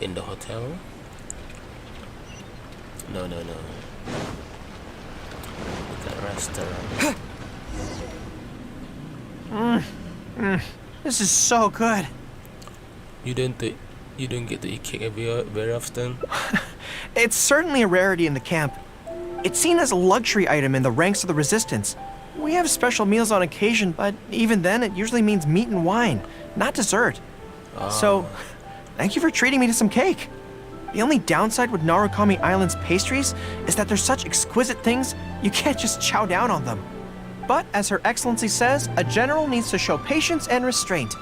In the hotel? No. The restaurant. This is so good. You don't get to eat cake very often. It's certainly a rarity in the camp. It's seen as a luxury item in the ranks of the resistance. We have special meals on occasion, but even then it usually means meat and wine, not dessert. So, thank you for treating me to some cake. The only downside with Narukami Island's pastries is that they're such exquisite things, you can't just chow down on them. But as Her Excellency says, a general needs to show patience and restraint.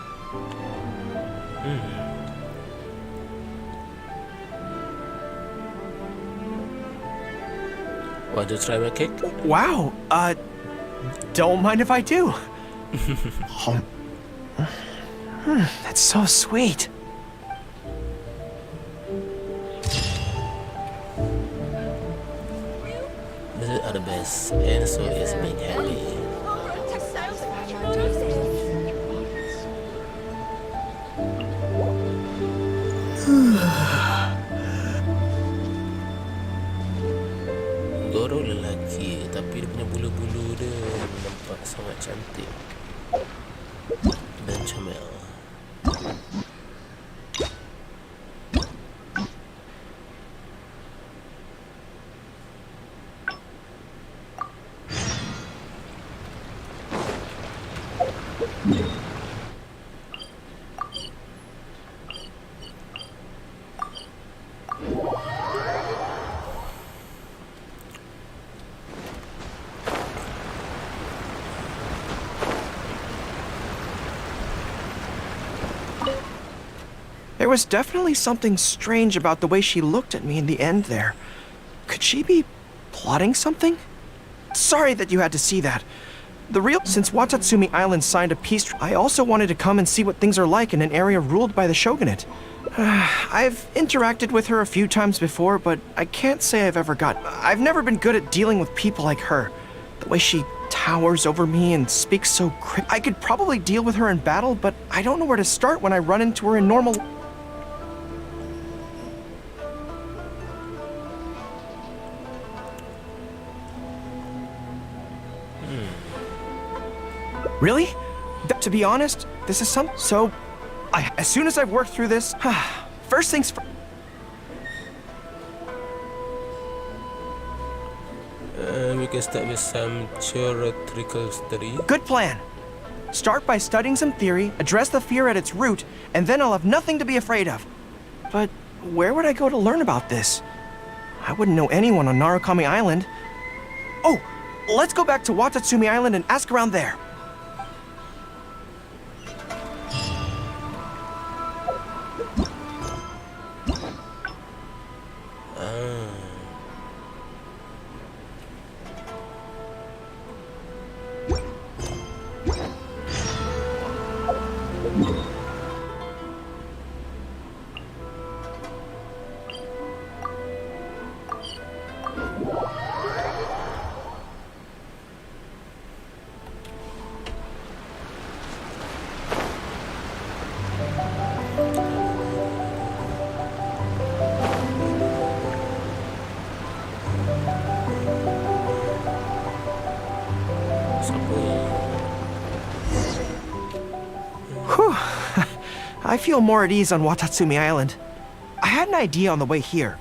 Want to try my cake? Wow, don't mind if I do. That's so sweet. Visits are the best, and so is being happy. Gorou lelaki, tapi dia punya bulu-bulu dia nampak sangat cantik dan comel. There was definitely something strange about the way she looked at me in the end there. Could she be plotting something? Sorry that you had to see that. Since Watatsumi Island signed a peace treaty, I also wanted to come and see what things are like in an area ruled by the shogunate. I've interacted with her a few times before, but I can't say I've never been good at dealing with people like her. The way she towers over me and speaks so I could probably deal with her in battle, but I don't know where to start when I run into her in normal... Really? To be honest, this is as soon as I've worked through this, first things first. We can start with some theoretical study. Good plan. Start by studying some theory, address the fear at its root, and then I'll have nothing to be afraid of. But where would I go to learn about this? I wouldn't know anyone on Narukami Island. Oh, let's go back to Watatsumi Island and ask around there. I feel more at ease on Watatsumi Island. I had an idea on the way here.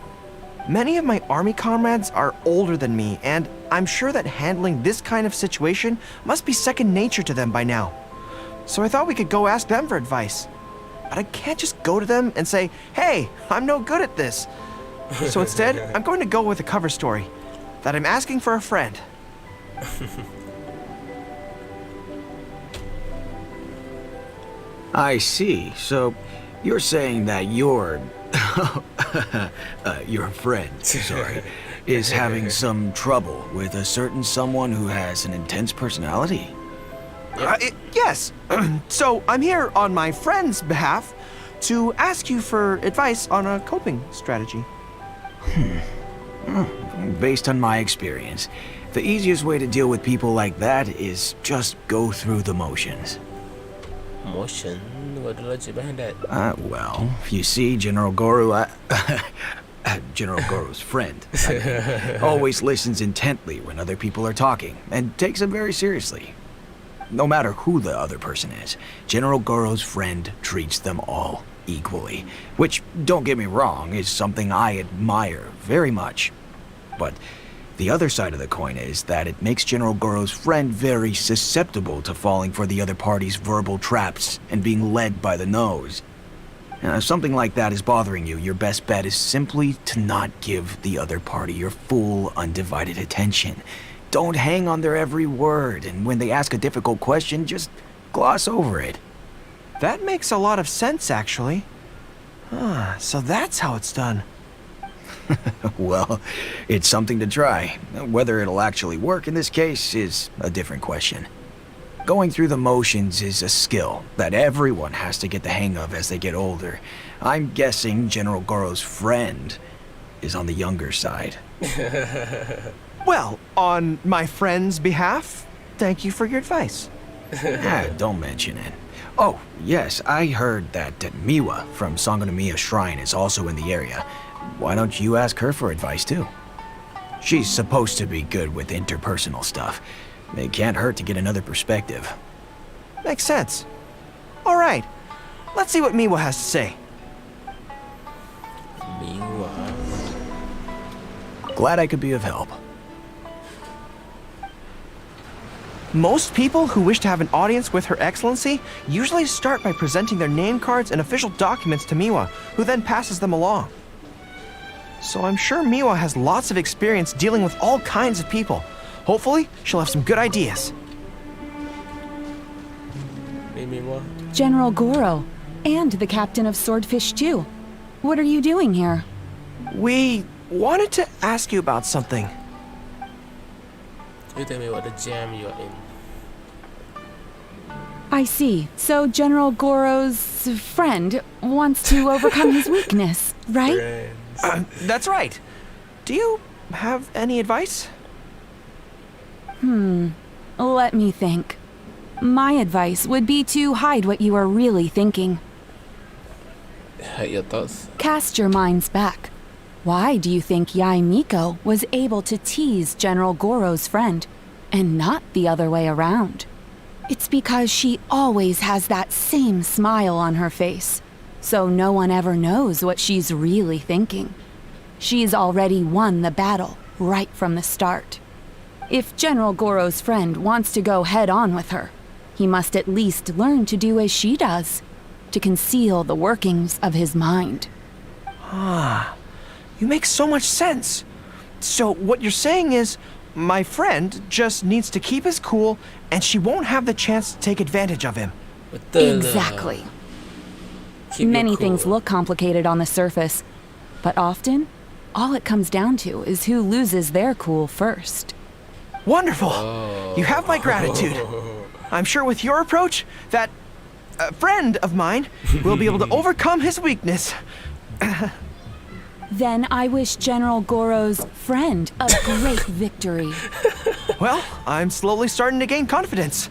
Many of my army comrades are older than me, and I'm sure that handling this kind of situation must be second nature to them by now. So I thought we could go ask them for advice. But I can't just go to them and say, hey, I'm no good at this. So instead, I'm going to go with a cover story, that I'm asking for a friend. I see. So, you're saying that your friend, sorry, is having some trouble with a certain someone who has an intense personality? Yes. So, I'm here on my friend's behalf to ask you for advice on a coping strategy. Based on my experience, the easiest way to deal with people like that is just go through the motions. Motion? What the logic behind that? Well, you see, General Gorou, General Gorou's friend, always listens intently when other people are talking and takes them very seriously. No matter who the other person is, General Gorou's friend treats them all equally, which, don't get me wrong, is something I admire very much. But the other side of the coin is that it makes General Gorou's friend very susceptible to falling for the other party's verbal traps and being led by the nose. If something like that is bothering you, your best bet is simply to not give the other party your full, undivided attention. Don't hang on their every word, and when they ask a difficult question, just gloss over it. That makes a lot of sense, actually. So that's how it's done. Well, it's something to try. Whether it'll actually work in this case is a different question. Going through the motions is a skill that everyone has to get the hang of as they get older. I'm guessing General Gorou's friend is on the younger side. Well, on my friend's behalf, thank you for your advice. Don't mention it. Oh, yes, I heard that Miwa from Sangonomiya Shrine is also in the area. Why don't you ask her for advice, too? She's supposed to be good with interpersonal stuff. It can't hurt to get another perspective. Makes sense. All right, let's see what Miwa has to say. Miwa. Glad I could be of help. Most people who wish to have an audience with Her Excellency usually start by presenting their name cards and official documents to Miwa, who then passes them along. So I'm sure Miwa has lots of experience dealing with all kinds of people. Hopefully, she'll have some good ideas. Hey, Miwa. General Gorou, and the captain of Swordfish too. What are you doing here? We wanted to ask you about something. You tell me what the jam you're in. I see. So General Gorou's friend wants to overcome his weakness, right? That's right. Do you have any advice? Let me think. My advice would be to hide what you are really thinking. Hide your thoughts. Cast your minds back. Why do you think Yae Miko was able to tease General Gorou's friend, and not the other way around? It's because she always has that same smile on her face, so no one ever knows what she's really thinking. She's already won the battle right from the start. If General Gorou's friend wants to go head-on with her, he must at least learn to do as she does, to conceal the workings of his mind. You make so much sense. So what you're saying is, my friend just needs to keep his cool, and she won't have the chance to take advantage of him. Exactly. Many things look complicated on the surface, but often, all it comes down to is who loses their cool first. Wonderful! You have my gratitude. I'm sure with your approach, that friend of mine will be able to overcome his weakness. Then I wish General Gorou's friend a great victory. Well, I'm slowly starting to gain confidence.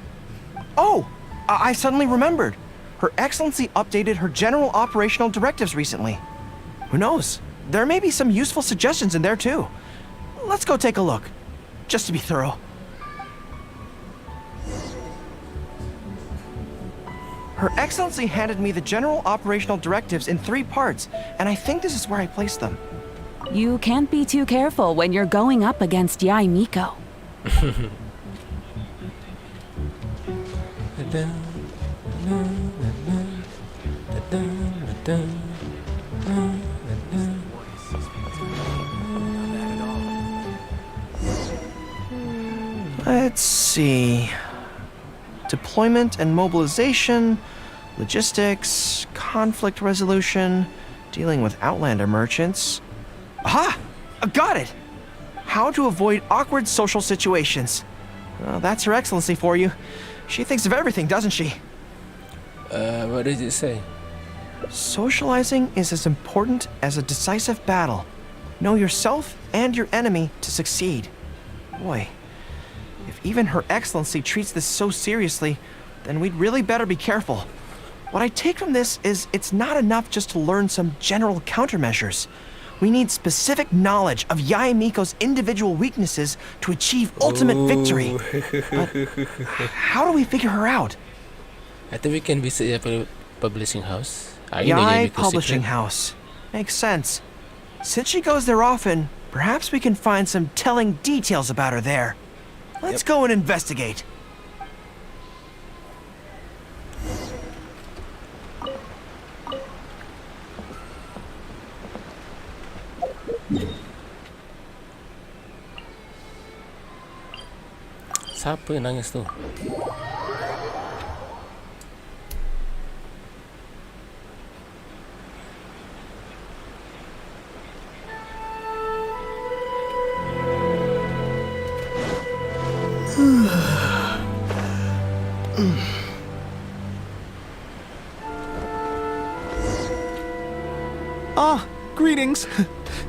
Oh, I suddenly remembered. Her Excellency updated her general operational directives recently. Who knows? There may be some useful suggestions in there too. Let's go take a look, just to be thorough. Her Excellency handed me the general operational directives in 3 parts, and I think this is where I placed them. You can't be too careful when you're going up against Yae Miko. Let's see. Deployment and mobilization, logistics, conflict resolution, dealing with Outlander merchants. Aha! Got it! How to avoid awkward social situations. Well, that's Her Excellency for you. She thinks of everything, doesn't she? What does it say? Socializing is as important as a decisive battle. Know yourself and your enemy to succeed. Boy, if even Her Excellency treats this so seriously, then we'd really better be careful. What I take from this is it's not enough just to learn some general countermeasures. We need specific knowledge of Yae Miko's individual weaknesses to achieve ultimate victory. But how do we figure her out? I think we can visit a publishing house. Yae Publishing House. Makes sense. Since she goes there often, perhaps we can find some telling details about her there. Let's go and investigate. Siapa yang nangis tu? Greetings.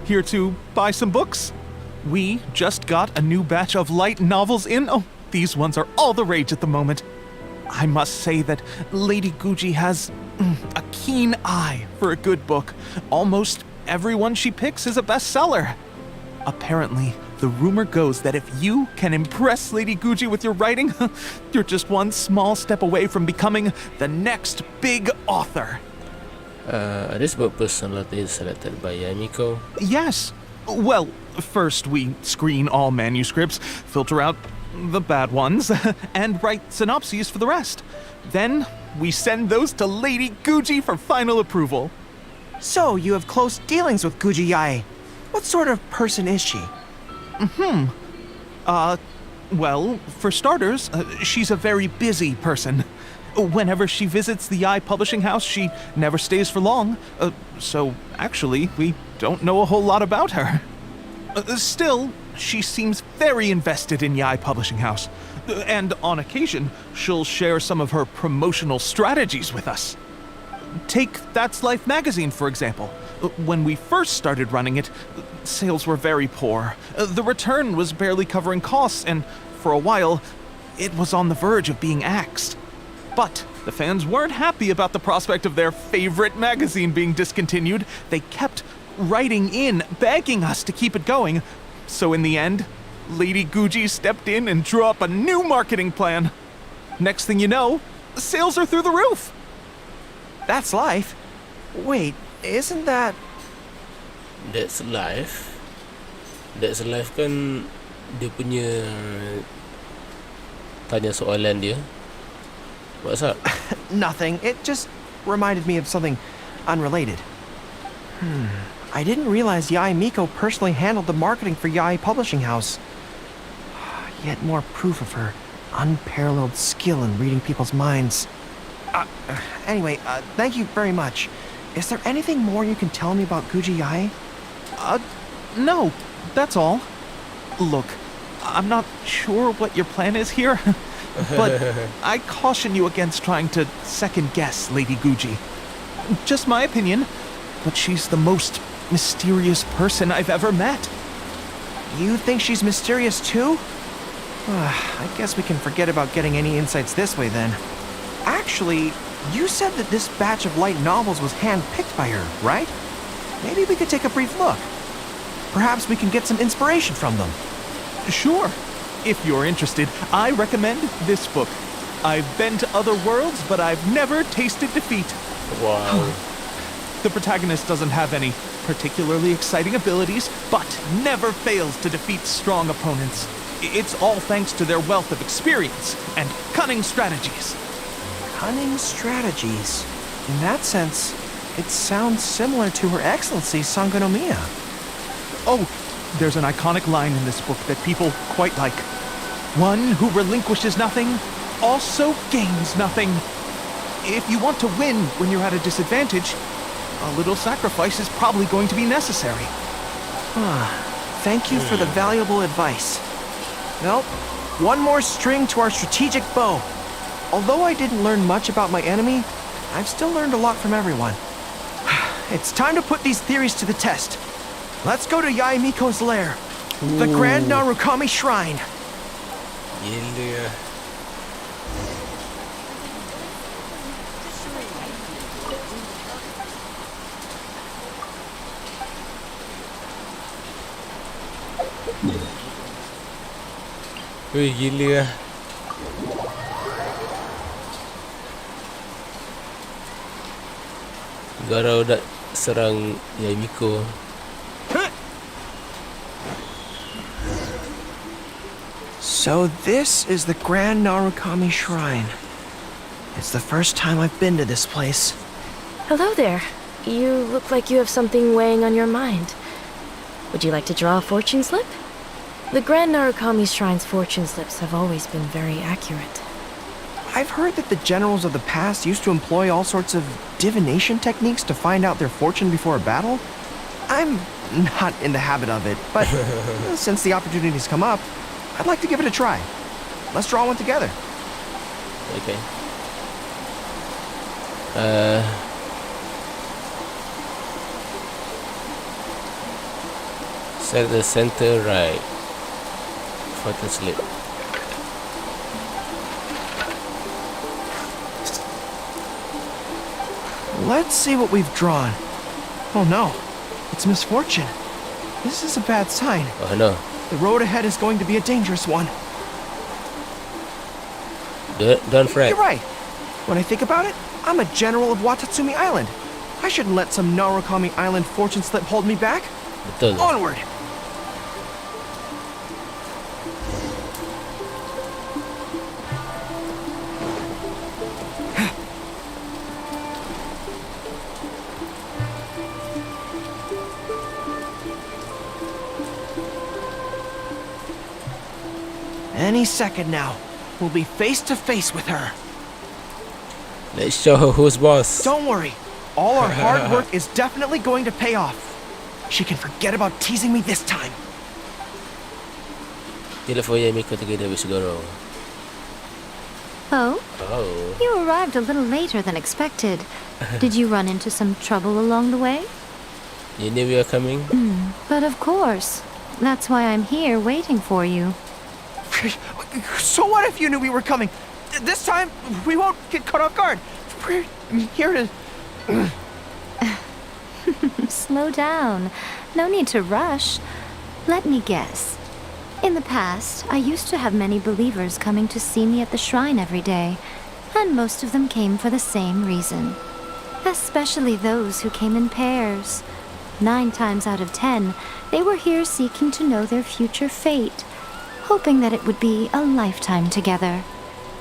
Here to buy some books? We just got a new batch of light novels in. Oh, these ones are all the rage at the moment. I must say that Lady Gucci has a keen eye for a good book. Almost everyone she picks is a bestseller. Apparently, The rumor goes that if you can impress Lady Guji with your writing, you're just one small step away from becoming the next big author. Are this book personality selected by Yamiko? Yes. Well, first we screen all manuscripts, filter out the bad ones, and write synopses for the rest. Then we send those to Lady Guji for final approval. So, you have close dealings with Guji Yae. What sort of person is she? Well, for starters, she's a very busy person. Whenever she visits the Yae Publishing House, she never stays for long. So, actually, we don't know a whole lot about her. Still, she seems very invested in Yae Publishing House. And on occasion, she'll share some of her promotional strategies with us. Take That's Life magazine, for example. When we first started running it, sales were very poor. The return was barely covering costs, and for a while, it was on the verge of being axed. But the fans weren't happy about the prospect of their favorite magazine being discontinued. They kept writing in, begging us to keep it going. So in the end, Lady Guji stepped in and drew up a new marketing plan. Next thing you know, sales are through the roof. That's Life? Wait, isn't that... That's Life? That's Life kan dia punya tanya soalan dia. What's up? Nothing. It just reminded me of something unrelated. I didn't realize Yae Miko personally handled the marketing for Yae Publishing House. Yet more proof of her unparalleled skill in reading people's minds. Anyway, thank you very much. Is there anything more you can tell me about Guji Yae? No, that's all. Look, I'm not sure what your plan is here, but I caution you against trying to second-guess Lady Guji. Just my opinion, but she's the most mysterious person I've ever met. You think she's mysterious too? I guess we can forget about getting any insights this way then. Actually, you said that this batch of light novels was hand-picked by her, right? Maybe we could take a brief look. Perhaps we can get some inspiration from them. Sure. If you're interested, I recommend this book. I've been to other worlds, but I've never tasted defeat. Wow. The protagonist doesn't have any particularly exciting abilities, but never fails to defeat strong opponents. It's all thanks to their wealth of experience and cunning strategies. Cunning strategies? In that sense, it sounds similar to Her Excellency Sangonomiya. Oh, there's an iconic line in this book that people quite like. One who relinquishes nothing also gains nothing. If you want to win when you're at a disadvantage, a little sacrifice is probably going to be necessary. Thank you for the valuable advice. Well, one more string to our strategic bow. Although I didn't learn much about my enemy, I've still learned a lot from everyone. It's time to put these theories to the test. Let's go to Yae Miko's lair, the Grand Narukami Shrine. Gila. Wih, gila. Gorou dah serang Yae Miko. So this is the Grand Narukami Shrine. It's the first time I've been to this place. Hello there. You look like you have something weighing on your mind. Would you like to draw a fortune slip? The Grand Narukami Shrine's fortune slips have always been very accurate. I've heard that the generals of the past used to employ all sorts of divination techniques to find out their fortune before a battle. I'm not in the habit of it, but since the opportunity's come up, I'd like to give it a try. Let's draw one together. Okay. Set the center right. Fortune slip. Let's see what we've drawn. Oh no, it's misfortune. This is a bad sign. Oh no. The road ahead is going to be a dangerous one. Don't fret. You're right. When I think about it, I'm a general of Watatsumi Island. I shouldn't let some Narukami Island fortune slip hold me back. Betul. Onward! Any second now, we'll be face to face with her. Let's show her who's boss. Don't worry. All our hard work is definitely going to pay off. She can forget about teasing me this time. You look for Yamiko together with Gorou. Oh? Oh. You arrived a little later than expected. Did you run into some trouble along the way? You knew we were coming? But of course. That's why I'm here waiting for you. So what if you knew we were coming? This time, we won't get caught off guard. We're here to... Slow down. No need to rush. Let me guess. In the past, I used to have many believers coming to see me at the shrine every day, and most of them came for the same reason. Especially those who came in pairs. 9 times out of 10, they were here seeking to know their future fate, hoping that it would be a lifetime together.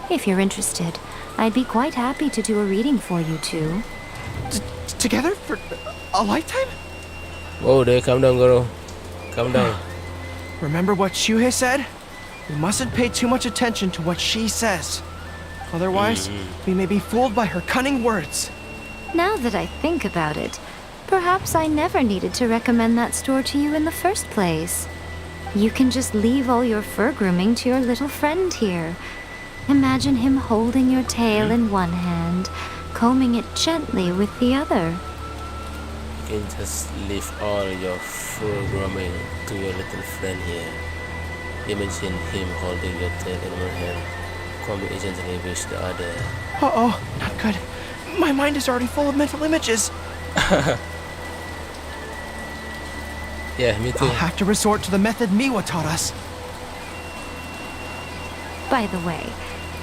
If you're interested, I'd be quite happy to do a reading for you two. Together for a lifetime? Whoa there, calm down, Gorou. Calm down. Remember what Shuhei said? We mustn't pay too much attention to what she says. Otherwise, we may be fooled by her cunning words. Now that I think about it, perhaps I never needed to recommend that store to you in the first place. You can just leave all your fur grooming to your little friend here. Imagine him holding your tail in one hand, combing it gently with the other. You can just leave all your fur grooming to your little friend here. Imagine him holding your tail in one hand, combing it gently with the other. Uh-oh, not good. My mind is already full of mental images. Yeah, me too. I'll have to resort to the method Miwa taught us. By the way,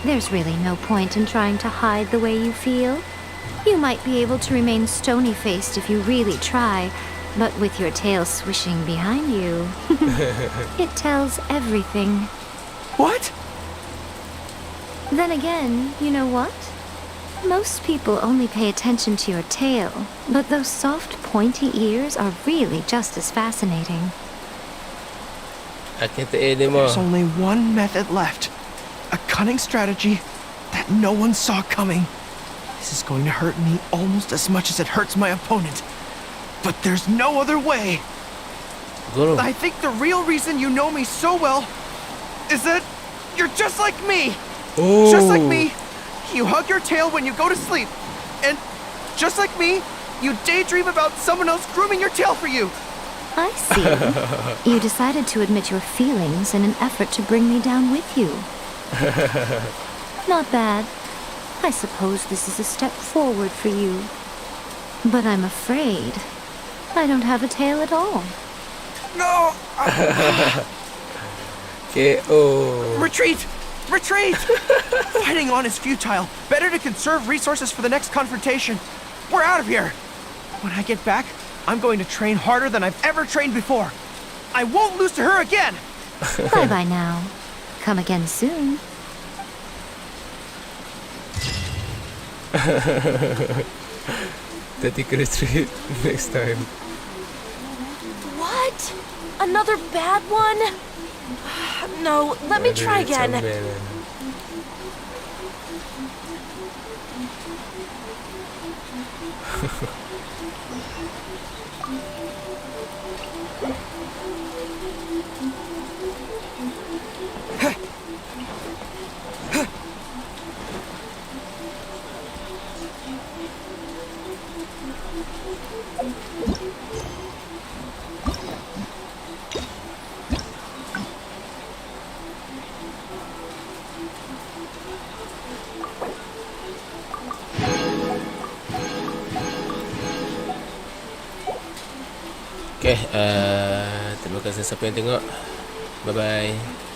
there's really no point in trying to hide the way you feel. You might be able to remain stony-faced if you really try, but with your tail swishing behind you, it tells everything. What? Then again, you know what? Most people only pay attention to your tail, but those soft, pointy ears are really just as fascinating. I can't take anymore. There's only one method left. A cunning strategy that no one saw coming. This is going to hurt me almost as much as it hurts my opponent. But there's no other way. Gorou. I think the real reason you know me so well is that you're just like me. Oh. Just like me, you hug your tail when you go to sleep. And just like me, you daydream about someone else grooming your tail for you. I see. You decided to admit your feelings in an effort to bring me down with you. Not bad. I suppose this is a step forward for you. But I'm afraid I don't have a tail at all. No! KO. Retreat! Retreat! Fighting on is futile. Better to conserve resources for the next confrontation. We're out of here. When I get back, I'm going to train harder than I've ever trained before. I won't lose to her again! Bye-bye now. Come again soon. Take a retreat next time. What? Another bad one? No, let me try again. Okay, terima kasih siapa yang tengok. Bye bye.